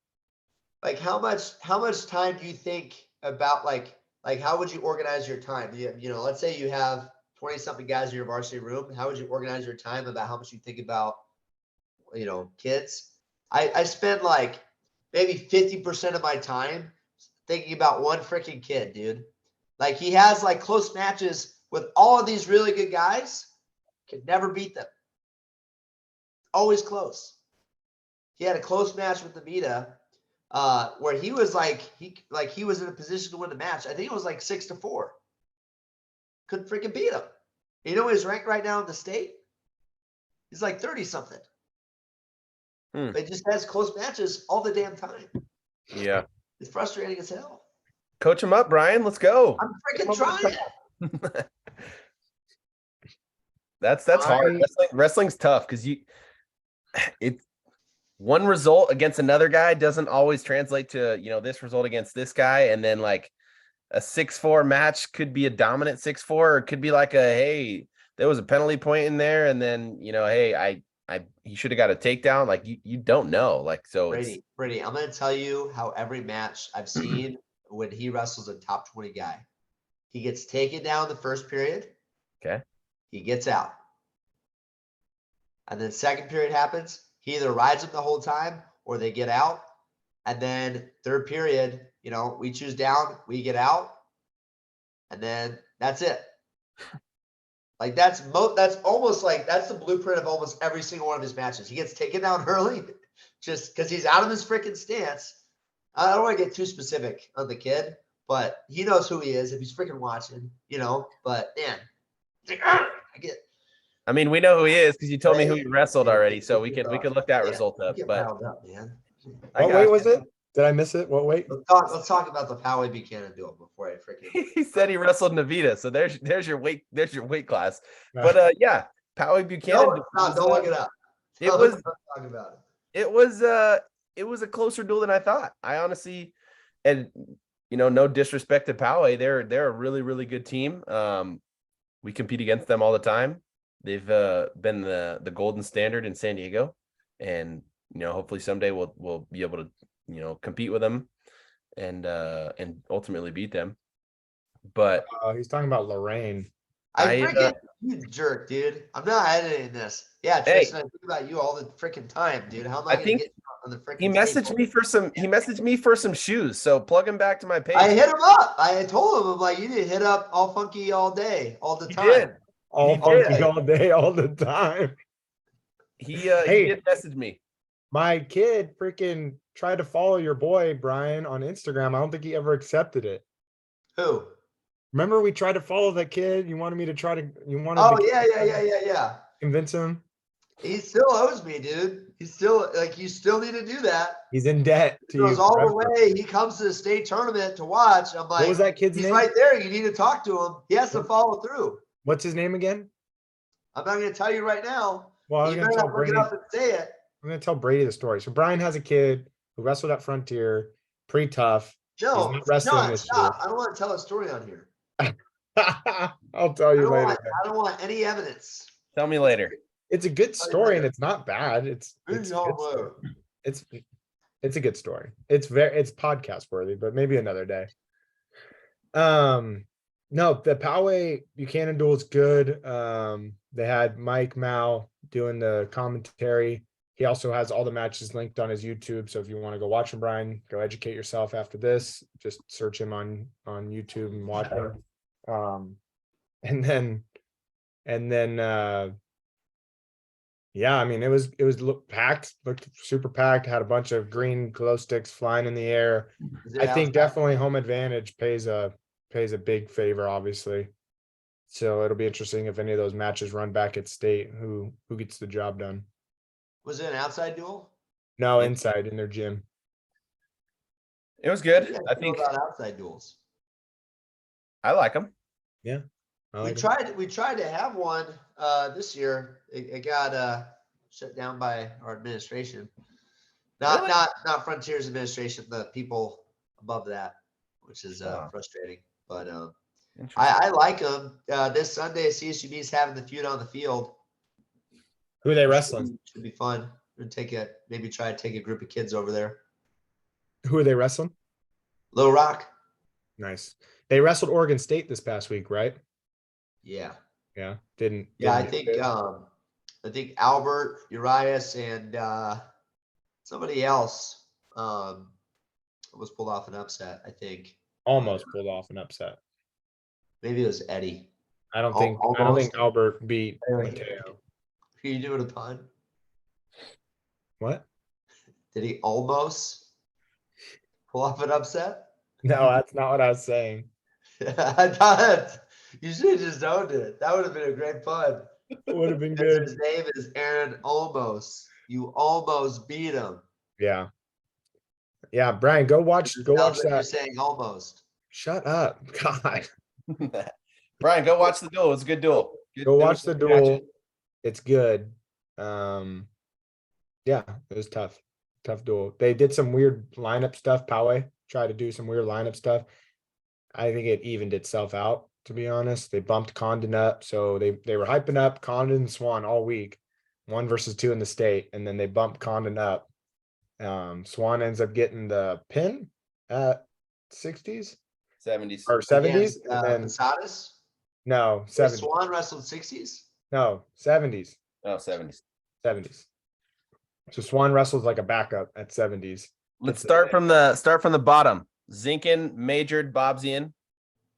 S2: Like, how much time do you think about, like how would you organize your time? Let's say you have 20-something guys in your varsity room. How would you organize your time about how much you think about, kids? I spend like maybe 50% of my time thinking about one freaking kid, dude. Like, he has like close matches with all of these really good guys, can never beat them. Always close. He had a close match with Navita, where he was he was in a position to win the match. I think it was like 6-4. Couldn't freaking beat him. You know his rank right now in the state? He's like 30-something. But he just has close matches all the damn time.
S1: Yeah.
S2: It's frustrating as hell.
S1: Coach him up, Brian. Let's go.
S2: I'm freaking trying.
S1: That's hard. Wrestling's tough because one result against another guy doesn't always translate to this result against this guy, and then like a 6-4 match could be a dominant 6-4, or it could be like hey, there was a penalty point in there, and then hey, he should have got a takedown. Like you don't know. Like, so
S2: Brady, I'm gonna tell you how every match I've seen when he wrestles a top 20 guy, he gets taken down the first period.
S1: Okay. He
S2: gets out. And then second period happens. He either rides them the whole time or they get out. And then third period, we choose down, we get out. And then that's it. Like that's almost like that's the blueprint of almost every single one of his matches. He gets taken down early just because he's out of his freaking stance. I don't want to get too specific on the kid, but he knows who he is if he's freaking watching, but man,
S1: I mean, we know who he is because you told me who he wrestled already, so we could look that result up. But
S2: up, man.
S3: What weight was it? Did I miss it? What weight?
S2: Let's talk about the Poway Buchanan duel before I freaking.
S1: He said he wrestled Navita, so there's your weight class. But yeah, Poway Buchanan.
S2: No, don't look it up.
S1: It was.
S2: Talk about it.
S1: It was it was a closer duel than I thought. I honestly, and no disrespect to Poway, they're a really, really good team. We compete against them all the time. They've been the golden standard in San Diego, and hopefully someday we'll be able to compete with them and ultimately beat them. But
S3: He's talking about Lorraine.
S2: I freaking you jerk, dude. I'm not editing this. Yeah, Tristan, I think about you all the freaking time, dude. How am I gonna get you on the freaking
S1: he messaged me for some shoes. So plug him back to my page.
S2: I hit him up. I told him, I'm like, you need to hit up all funky all day, all the time.
S1: Did.
S3: All funky all day, all the time.
S1: He did message me.
S3: My kid freaking tried to follow your boy Brian on Instagram. I don't think he ever accepted it.
S2: Who?
S3: Remember we tried to follow that kid? You wanted me to try to
S2: yeah.
S3: Convince him.
S2: He still owes me, dude. He's still you still need to do that.
S3: He's in debt to you.
S2: He goes all the way. He comes to the state tournament to watch. I'm like,
S3: what was that kid's name?
S2: He's right there. You need to talk to him. He has to follow through.
S3: What's his name again?
S2: I'm not going to tell you right now.
S3: Well, I'm going to tell Brady.
S2: Up and say it.
S3: I'm going to tell Brady the story. So Brian has a kid who wrestled at Frontier, pretty tough.
S2: No, stop. I don't want to tell a story on here.
S3: I'll tell you later.
S2: I don't want any evidence.
S1: Tell me later.
S3: It's a good story and it's not bad. It's a good story. It's podcast worthy, but maybe another day. No, the Poway Buchanan duel is good. They had Mike Mao doing the commentary. He also has all the matches linked on his YouTube. So if you want to go watch him, Brian, go educate yourself after this. Just search him on YouTube and watch him. And then yeah, I mean, it was packed, looked super packed, had a bunch of green glow sticks flying in the air. I think definitely home advantage pays a big favor, obviously. So it'll be interesting if any of those matches run back at state, who gets the job done.
S2: Was it an outside duel?
S3: No, inside in their gym.
S1: It was good. I think
S2: about outside duels.
S1: I like them.
S3: Yeah.
S2: We tried to have one this year. It got shut down by our administration. Not Frontier's administration, the people above that, which is frustrating. But I like them. This Sunday, CSUB is having the feud on the field.
S3: Who are they wrestling?
S2: Should be fun. Maybe try to take a group of kids over there.
S3: Who are they wrestling?
S2: Little Rock.
S3: Nice. They wrestled Oregon State this past week, right?
S2: Yeah.
S3: Yeah.
S2: I think Albert, Urias, and somebody else was pulled off an upset, I think.
S3: Almost pulled off an upset.
S2: Maybe it was Eddie.
S3: I don't think Albert beat Mateo.
S2: Are you doing a pun?
S3: What?
S2: Did he almost pull off an upset?
S3: No, that's not what I was saying.
S2: I thought you should have just owned it. That would have been a great pun.
S3: It would have been good.
S2: His name is Aaron Almost. You almost beat him.
S3: Yeah. Yeah, Brian, go watch that.
S2: You're saying almost.
S3: Shut up. God.
S1: Brian, go watch the duel. It's a good duel.
S3: Go watch the duel. It's good. Yeah, it was tough. Tough duel. They did some weird lineup stuff. Poway tried to do some weird lineup stuff. I think it evened itself out, to be honest. They bumped Condon up. So they were hyping up Condon and Swan all week, 1 versus 2 in the state. And then they bumped Condon up. Swan ends up getting the pin at 60s.
S1: 70s.
S3: Or 70s. And then
S2: Posadas?
S3: No, 70s.
S2: Swan wrestled 60s?
S3: No, 70s.
S1: Oh, 70s.
S3: 70s. So Swan wrestles like a backup at 70s.
S1: Let's start from the bottom. Zinkin majored Bobzian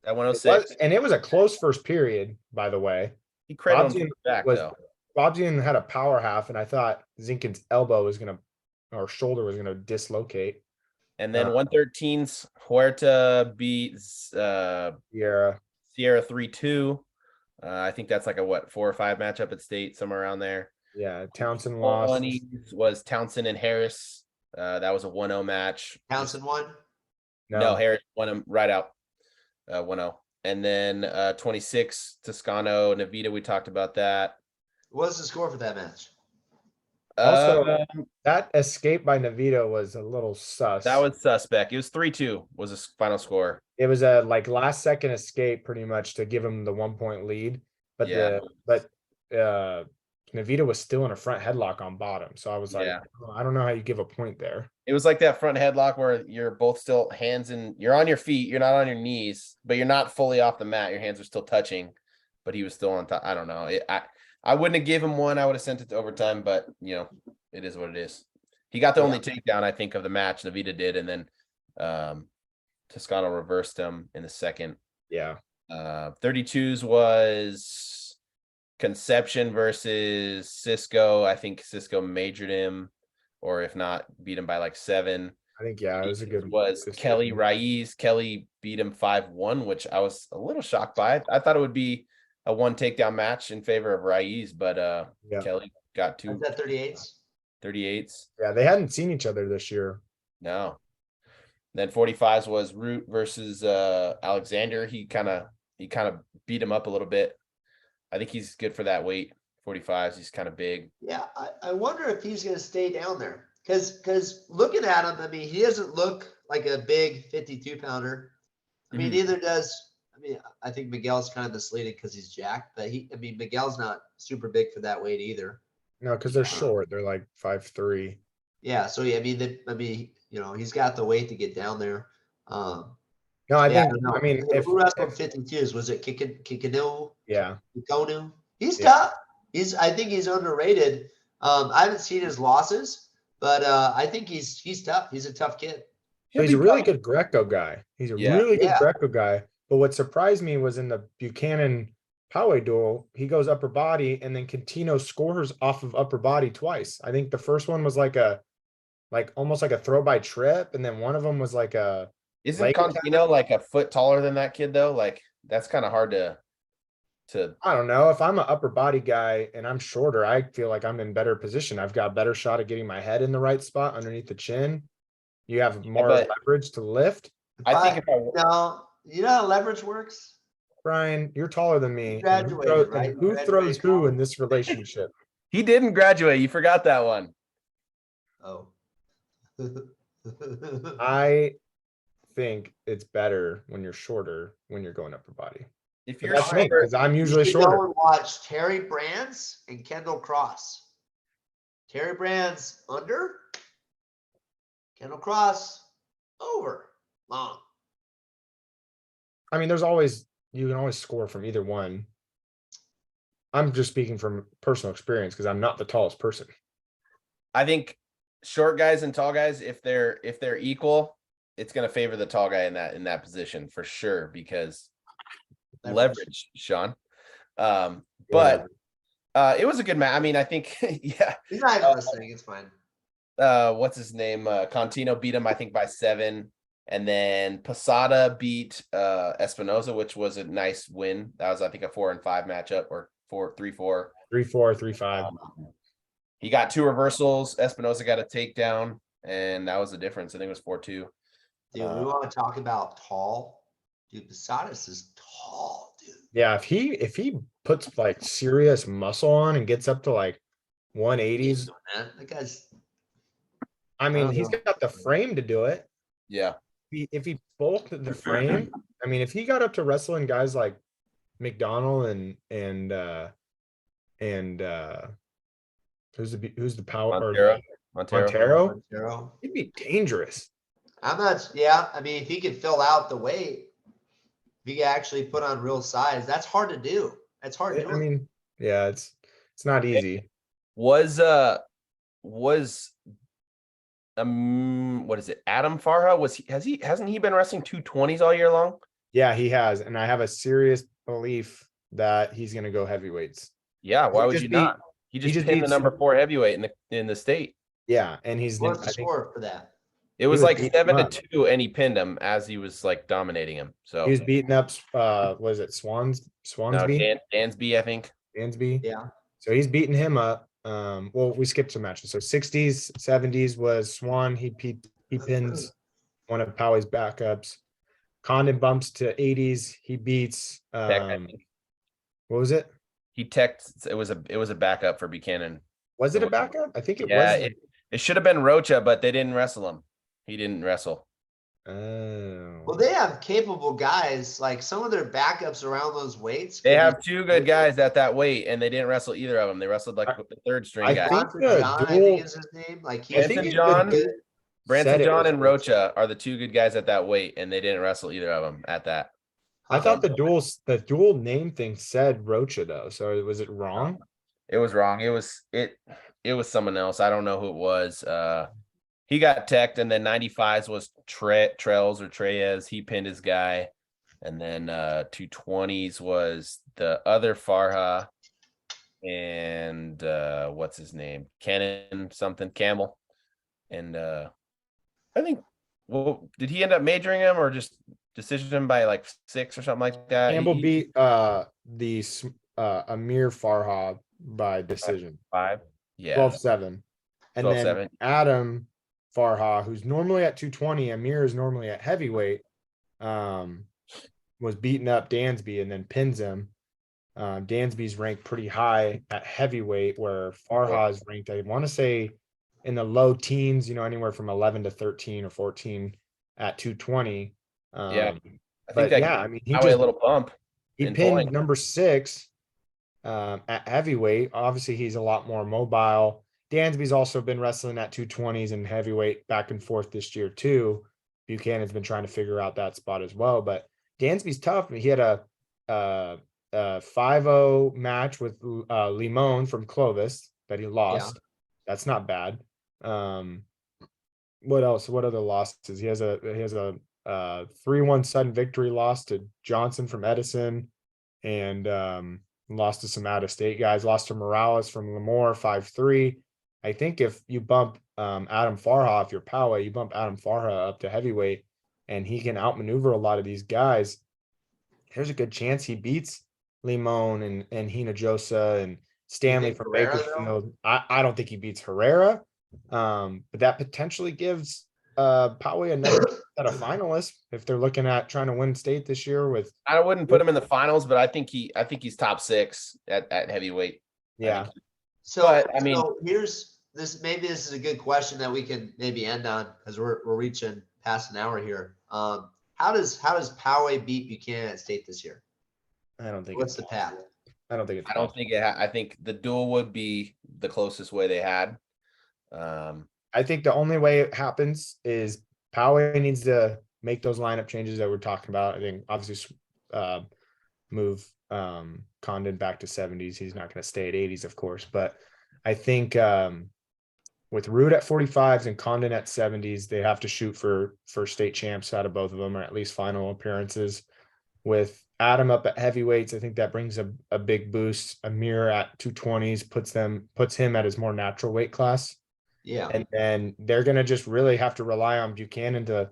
S1: at 106.
S3: And it was a close first period, by the way.
S1: He credited him back though.
S3: Bobzian had a power half, and I thought Zinkin's elbow was or shoulder was gonna dislocate.
S1: And then 113's Huerta beat
S3: Sierra
S1: 3-2. I think that's like a 4 or 5 matchup at state, somewhere around there.
S3: Yeah, Townsend lost.
S1: Was Townsend and Harris. That was a 1-0 match.
S2: Townsend won?
S1: No, Harris won him right out. 1-0. And then 26, Toscano, Navita, we talked about that.
S2: What was the score for that match?
S3: Also,
S1: Um,
S3: that escape by Navito was a little sus.
S1: that was suspect. It was 3-2 was his final score.
S3: It was a like last second escape pretty much to give him the 1 point lead. But
S1: Yeah.
S3: Navito was still in a front headlock on bottom. So I was like,
S1: Yeah.
S3: "Oh, I don't know how you give a point there."
S1: It was like that front headlock where you're both still hands and you're on your feet, you're not on your knees, but you're not fully off the mat. Your hands are still touching, but he was still on top. I don't know. I wouldn't have gave him one. I would have sent it to overtime, but it is what it is. He got the only takedown, I think, of the match. Navita did, and then Toscano reversed him in the second.
S3: Yeah.
S1: 32s was Conception versus Cisco. I think Cisco majored him, or if not, beat him by like 7.
S3: I think, yeah, it was a good
S1: Was Kelly Raiz. Kelly beat him 5-1, which I was a little shocked by. I thought it would be a 1 takedown match in favor of Raiz, but Kelly got 2
S2: That's at 38s.
S1: 38s.
S3: Yeah, they hadn't seen each other this year.
S1: No. Then 45s was Root versus Alexander. He kind of beat him up a little bit. I think he's good for that weight. 45s, he's kind of big.
S2: Yeah, I wonder if he's going to stay down there. Because looking at him, I mean, he doesn't look like a big 52-pounder. I mean, neither does. I mean, I think Miguel's kind of misleading because he's jacked, but Miguel's not super big for that weight either.
S3: No, because they're short. They're like 5'3".
S2: Yeah, so yeah, he's got the weight to get down there.
S3: No, I think. I mean,
S2: who wrestled 52s? Was it Kikanu?
S3: Yeah,
S2: Kikonu. He's tough. I think he's underrated. I haven't seen his losses, but I think he's tough. He's a tough kid.
S3: he's a really good Greco guy. He's a really good Greco guy. But what surprised me was in the Buchanan Poway duel, he goes upper body, and then Contino scores off of upper body twice. I think the first one was almost like a throw by trip, and then one of them was like a.
S1: Isn't Contino like a foot taller than that kid though? Like that's kind of hard to.
S3: I don't know. If I'm an upper body guy and I'm shorter, I feel like I'm in better position. I've got a better shot at getting my head in the right spot underneath the chin. You have more leverage to lift.
S1: I think
S2: no, you know how leverage works?
S3: Brian, you're taller than me.
S2: Graduated, right?
S3: Who throws who in this relationship?
S1: He didn't graduate. You forgot that one.
S2: Oh.
S3: I think it's better when you're shorter when you're going upper body.
S1: If you're shorter,
S3: because I'm usually shorter.
S2: Go and watch Terry Brands and Kendall Cross. Terry Brands under, Kendall Cross over, long.
S3: I mean, you can always score from either one. I'm just speaking from personal experience because I'm not the tallest person.
S1: I think short guys and tall guys, if they're equal, it's going to favor the tall guy in that position for sure because leverage, Sean. But it was a good match. I mean, I think
S2: He's not even listening. It's fine.
S1: What's his name? Contino beat him, I think, by 7. And then Posada beat Espinoza, which was a nice win. That was, I think, a 4-5 matchup or 3-4.
S3: 3-4, 3-5.
S1: He got 2 reversals. Espinoza got a takedown, and that was the difference. I think it was 4-2.
S2: Dude, we want to talk about tall. Dude, Posadas is tall, dude.
S3: Yeah, if he puts like serious muscle on and gets up to like 180s,
S2: man, that guy's.
S3: I mean, he's got the frame to do it.
S1: Yeah.
S3: If he bulked the frame, I mean, if he got up to wrestling guys like McDonald and who's the power
S1: Montero,
S3: he'd be dangerous.
S2: I'm not. Yeah, I mean, if he could fill out the weight, if he could actually put on real size, that's hard to do. That's hard to do.
S3: I mean, yeah, it's not easy.
S1: What is it? Adam Farha? Hasn't he been wrestling 220s all year long?
S3: Yeah, he has, and I have a serious belief that he's going to go heavyweights.
S1: Yeah, why would you not? He just pinned the number 4 heavyweight in the state.
S3: Yeah, and he's
S2: what's the score for that?
S1: It was like 7-2, and he pinned him as he was like dominating him. So
S3: he was beating up. Was it Swansby?
S1: Dansby, I think.
S3: Dansby.
S2: Yeah.
S3: So he's beating him up. Well, we skipped some matches. So 60s, 70s was Swan. He pins one of Poway's backups. Condon bumps to 80s. He beats. What was it?
S1: He teched. It was a backup for Buchanan.
S3: Was it
S1: It
S3: a
S1: was-
S3: backup? I think it
S1: Yeah,
S3: was.
S1: it should have been Rocha, but they didn't wrestle him. He didn't wrestle.
S3: Oh.
S2: Well, they have capable guys. Like some of their backups around those weights.
S1: They
S2: could be-
S1: have two good guys at that weight, and they didn't wrestle either of them. They wrestled like the third string
S3: I
S1: guy.
S3: think
S2: Bronson
S3: the
S2: John, I
S3: dual-
S2: think is his name. Like
S3: I think
S1: Branson
S3: the
S1: John,
S3: dual
S1: Branson
S3: said it
S1: John
S3: was
S1: and Rocha are the two good guys at that weight, and they didn't wrestle either of them at that.
S3: I thought the dual name thing said Rocha though. So was it wrong?
S1: It was wrong. It was someone else. I don't know who it was. He got teched, and then 95s was Trails or Treyes. He pinned his guy. And then 220s was the other Farha and what's his name? Cannon something Campbell. And I think did he end up majoring him or just decision by like 6 or something like that?
S3: Campbell beat Amir Farha by decision.
S1: 5. Yeah.
S3: 12-7. And
S1: 12-7.
S3: then Adam Farha, who's normally at 220, Amir is normally at heavyweight, was beating up Dansby and then pins him. Dansby's ranked pretty high at heavyweight, where Farha is ranked, I want to say, in the low teens, anywhere from 11 to 13 or 14 at 220.
S1: Yeah. I
S3: But
S1: think
S3: yeah, I mean, he
S1: a
S3: just
S1: little bump.
S3: he
S1: in
S3: pinned
S1: point.
S3: number 6 at heavyweight. Obviously, he's a lot more mobile. Dansby's also been wrestling at 220s and heavyweight back and forth this year too. Buchanan's been trying to figure out that spot as well, but Dansby's tough. He had a 5-0 match with Limon from Clovis that he lost. That's not bad. What else? What other losses? He has a 3-1 sudden victory loss to Johnson from Edison, and lost to some out of state guys. Lost to Morales from Lemoore 5-3. I think if you bump Adam Farha, if you're Poway, you bump Adam Farha up to heavyweight, and he can outmaneuver a lot of these guys. There's a good chance he beats Limon and Hinojosa and Stanley from
S2: Herrera,
S3: Bakersfield. I don't think he beats Herrera, but that potentially gives Poway another set of finalists if they're looking at trying to win state this year. With
S1: I wouldn't put him in the finals, but I think he's top 6 at heavyweight.
S3: Yeah.
S2: So,
S1: But, I mean-
S2: so here's this. Maybe this is a good question that we can maybe end on because we're reaching past an hour here. How does Poway beat Buchanan at state this year?
S3: I don't think
S2: What's the path?
S3: I don't think it's
S1: I don't think I think the duel would be the closest way they had.
S3: I think the only way it happens is Poway needs to make those lineup changes that we're talking about. I think obviously move Condon back to 70s. He's not going to stay at 80s, of course, but I think with Root at 45s and Condon at 70s, they have to shoot for state champs out of both of them, or at least final appearances. With Adam up at heavyweights, I think that brings a big boost. Amir at 220s puts him at his more natural weight class.
S2: Yeah.
S3: And then they're going to just really have to rely on Buchanan to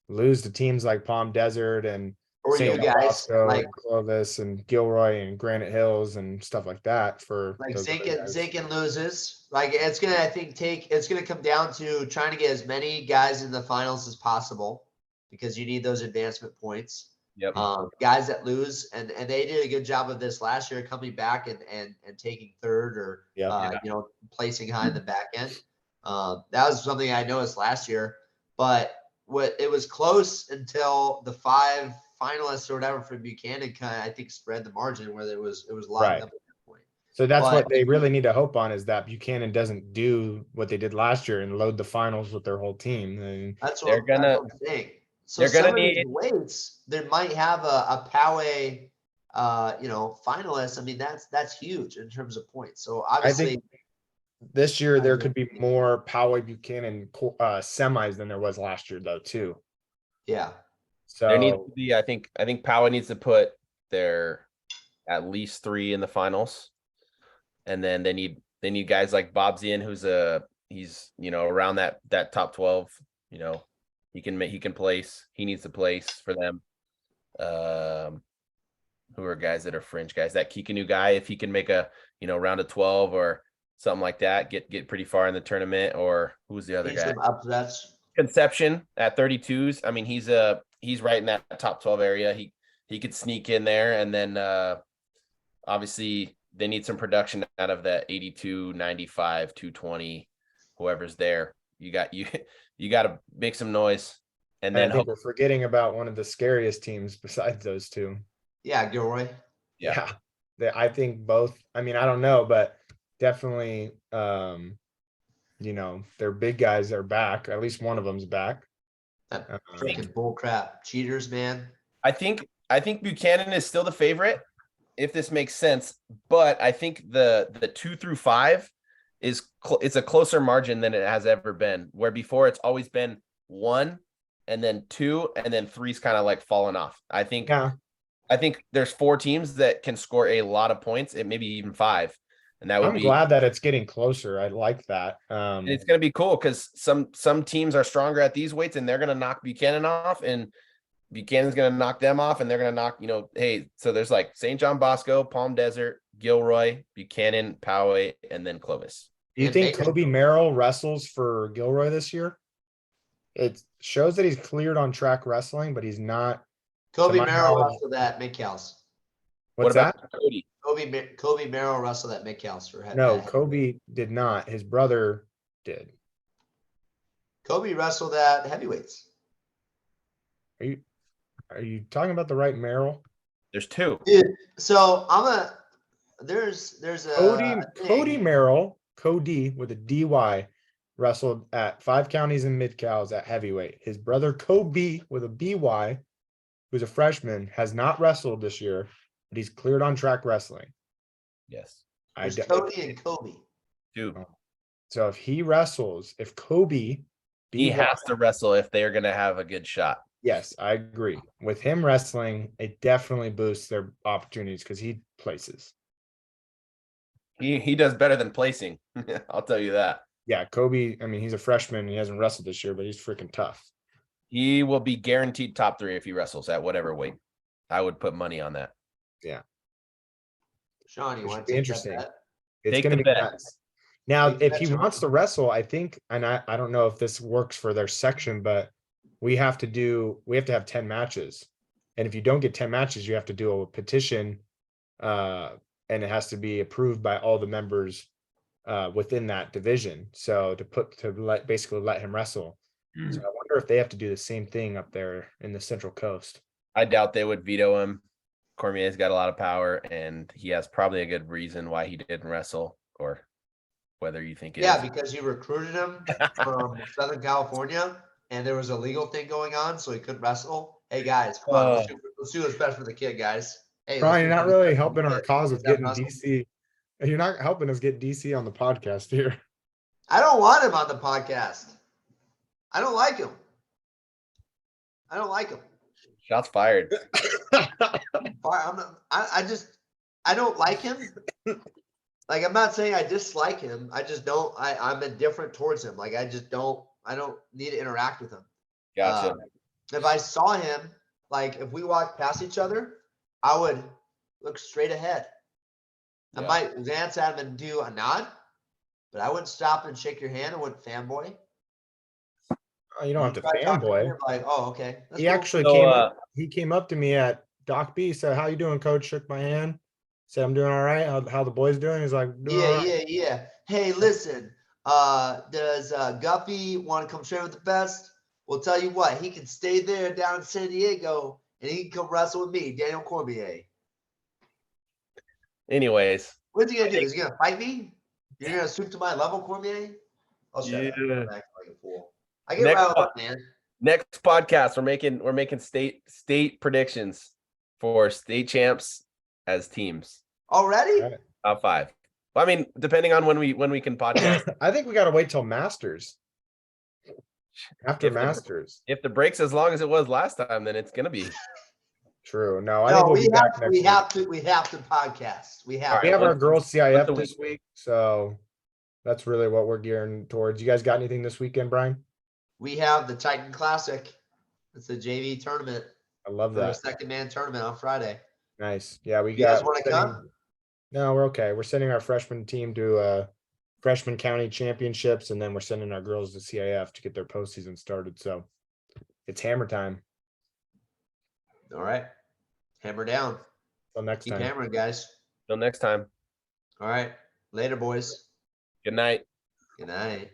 S3: lose to teams like Palm Desert and
S2: Or
S3: St.
S2: you guys
S3: Bosco
S2: like
S3: and Clovis and Gilroy and Granite Hills and stuff like that for those other guys.
S2: Zinkin loses. Like it's gonna, I think, it's gonna come down to trying to get as many guys in the finals as possible because you need those advancement points.
S1: Yep.
S2: Guys that lose, and they did a good job of this last year, coming back and taking third or placing high in the back end. That was something I noticed last year, but it was close until the 5 finalists or whatever from Buchanan kind of, I think, spread the margin where it was locked
S3: Right.
S2: up at that point.
S3: So that's what they really need to hope on, is that Buchanan doesn't do what they did last year and load the finals with their whole team. And
S2: That's
S1: They're
S2: what
S1: gonna-
S2: I'm saying. So
S1: they're gonna
S2: some of these
S1: need-
S2: weights, they might have a Poway, finalist. I mean, that's huge in terms of points. So obviously,
S3: this year there could be more Poway Buchanan semis than there was last year, though, too.
S2: yeah.
S3: So
S1: There needs to be, I think Poway needs to put their at least 3 in the finals, and then they need guys like Bob Zien, he's around that top 12. He can place. He needs to place for them. Who are guys that are fringe guys? That Kikanu guy, if he can make a round of 12 or something like that, get pretty far in the tournament. Or who's the other guy?
S2: That's
S1: Conception at 32s. I mean, he's right in that top 12 area. He could sneak in there, and then obviously they need some production out of that 82, 95, 220, whoever's there. You got to make some noise, and
S3: And I
S1: then
S3: think we're forgetting about one of the scariest teams besides those two.
S2: Yeah, Gilroy.
S1: Yeah.
S3: I think both. I mean, I don't know, but definitely, their big guys are back. At least one of them's back.
S2: That
S3: Uh,
S2: freaking bull crap. Cheaters, man.
S1: I think Buchanan is still the favorite, if this makes sense. But I think the 2 through 5 it's a closer margin than it has ever been. Where before it's always been 1 and then 2 and then 3's kind of like fallen off. I think there's 4 teams that can score a lot of points, and maybe even 5, and that would
S3: I'm
S1: be.
S3: glad that it's getting closer. I like that.
S1: It's going to be cool because some teams are stronger at these weights, and they're going to knock Buchanan off, and Buchanan's going to knock them off, and they're going to knock, hey, so there's like St. John Bosco, Palm Desert, Gilroy, Buchanan, Poway, and then Clovis.
S3: Do you
S2: And
S3: think
S2: Baker-
S3: Kobe Merrill wrestles for Gilroy this year? It shows that he's cleared on track wrestling, but he's not.
S2: Kobe
S3: my
S2: Merrill
S3: knowledge-
S2: wrestled at Midcals.
S3: What's
S1: what about
S3: that?
S1: Cody?
S2: Kobe Merrill wrestled at Midcals for
S3: No,
S2: at-
S3: Kobe did not. His brother did.
S2: Kobe wrestled at heavyweights.
S3: Are you talking about the right Merrill?
S1: There's 2.
S2: Dude, so there's a
S3: Cody
S2: thing.
S3: Merrill, Cody with a DY, wrestled at 5 counties and mid-cows at heavyweight. His brother Kobe with a BY, who's a freshman, has not wrestled this year, but he's cleared on track wrestling.
S1: Yes.
S2: There's Cody and Kobe.
S1: 2.
S3: So if he wrestles, if Kobe,
S1: He
S3: BY
S1: has to wrestle if they're going to have a good shot.
S3: yes, I agree. With him wrestling, it definitely boosts their opportunities because he places.
S1: He does better than placing. I'll tell you that.
S3: Yeah, Kobe, I mean, he's a freshman. He hasn't wrestled this year, but he's freaking tough.
S1: He will be guaranteed top 3 if he wrestles at whatever weight. I would put money on that.
S2: Sean,
S3: It
S2: you
S3: should
S2: want
S3: be
S2: to take
S3: interesting.
S2: that bet?
S3: It's
S1: Take
S3: going to
S1: the
S3: be
S1: bet.
S3: nuts. Now,
S2: Take the
S3: if
S2: bet,
S3: he
S2: Sean.
S3: wants to wrestle, I think, and I don't know if this works for their section, but we have to have 10 matches. And if you don't get 10 matches, you have to do a petition, and it has to be approved by all the members within that division. So basically let him wrestle. So I wonder if they have to do the same thing up there in the Central Coast.
S1: I doubt they would veto him. Cormier's got a lot of power, and he has probably a good reason why he didn't wrestle, or whether you think it
S2: Yeah,
S1: is.
S2: because you recruited him from Southern California, and there was a legal thing going on, so he couldn't wrestle. Hey guys, come on, let's do what's best for the kid, guys. Hey,
S3: Brian, you're
S2: let's
S3: not
S2: do what's
S3: really
S2: best for the
S3: helping our
S2: kid.
S3: cause with
S2: Is that
S3: getting
S2: wrestle?
S3: DC. You're not helping us get DC on the podcast here.
S2: I don't want him on the podcast. I don't like him.
S1: Shots fired.
S2: I don't like him. Like, I'm not saying I dislike him. I just don't. I'm indifferent towards him. Like, I don't need to interact with him.
S1: Gotcha.
S2: If I saw him, like if we walked past each other, I would look straight ahead. I
S1: Yeah.
S2: might glance at him and do a nod, but I wouldn't stop and shake your hand. I wouldn't fanboy.
S3: You don't have to
S2: Try talking to me,
S3: fanboy.
S2: I'm like, oh, okay. That's
S3: He
S2: cool.
S3: actually
S1: So,
S3: he came up to me at Doc B, said, "How you doing, coach?" Shook my hand, said, "I'm doing all right. How the boys doing?" He's like, "Doing all right."
S2: Yeah. Hey, listen, does Guffey want to come train with the best? We'll tell you what, he can stay there down in San Diego and he can come wrestle with me, Daniel Cormier.
S1: anyways,
S2: What's he gonna do? Is he gonna fight me? You're gonna stoop to my level, Cormier? I'll shut up.
S1: Yeah.
S2: I'm acting like a fool. I get
S1: Next
S2: riled
S1: one.
S2: up, man.
S1: next podcast we're making state predictions for state champs as teams.
S2: Already?
S3: Right.
S1: Top 5. Well, I mean, depending on when we can podcast.
S3: I think we got to wait till Masters. After
S1: If the-
S3: Masters.
S1: If the break's as long as it was last time, then it's gonna be.
S3: True. No, I think we'll be back next week.
S2: We have to podcast. We have
S1: All
S2: to.
S3: We have our
S1: What's-
S3: girls CIF
S1: what's the
S3: this week, so that's really what we're gearing towards. You guys got anything this weekend, Brian?
S2: We have the Titan Classic. It's a JV tournament.
S3: I love
S2: For the
S3: that.
S2: second man tournament on Friday.
S3: Nice. Yeah, we
S2: You guys
S3: got.
S2: want to come?
S3: No, we're okay. We're sending our freshman team to freshman county championships, and then we're sending our girls to CIF to get their postseason started. So it's hammer time.
S2: All right. Hammer down.
S3: Till next
S2: Keep
S3: time.
S2: hammering, guys.
S1: Till next time.
S2: All right. Later, boys.
S1: Good night.
S2: Good night.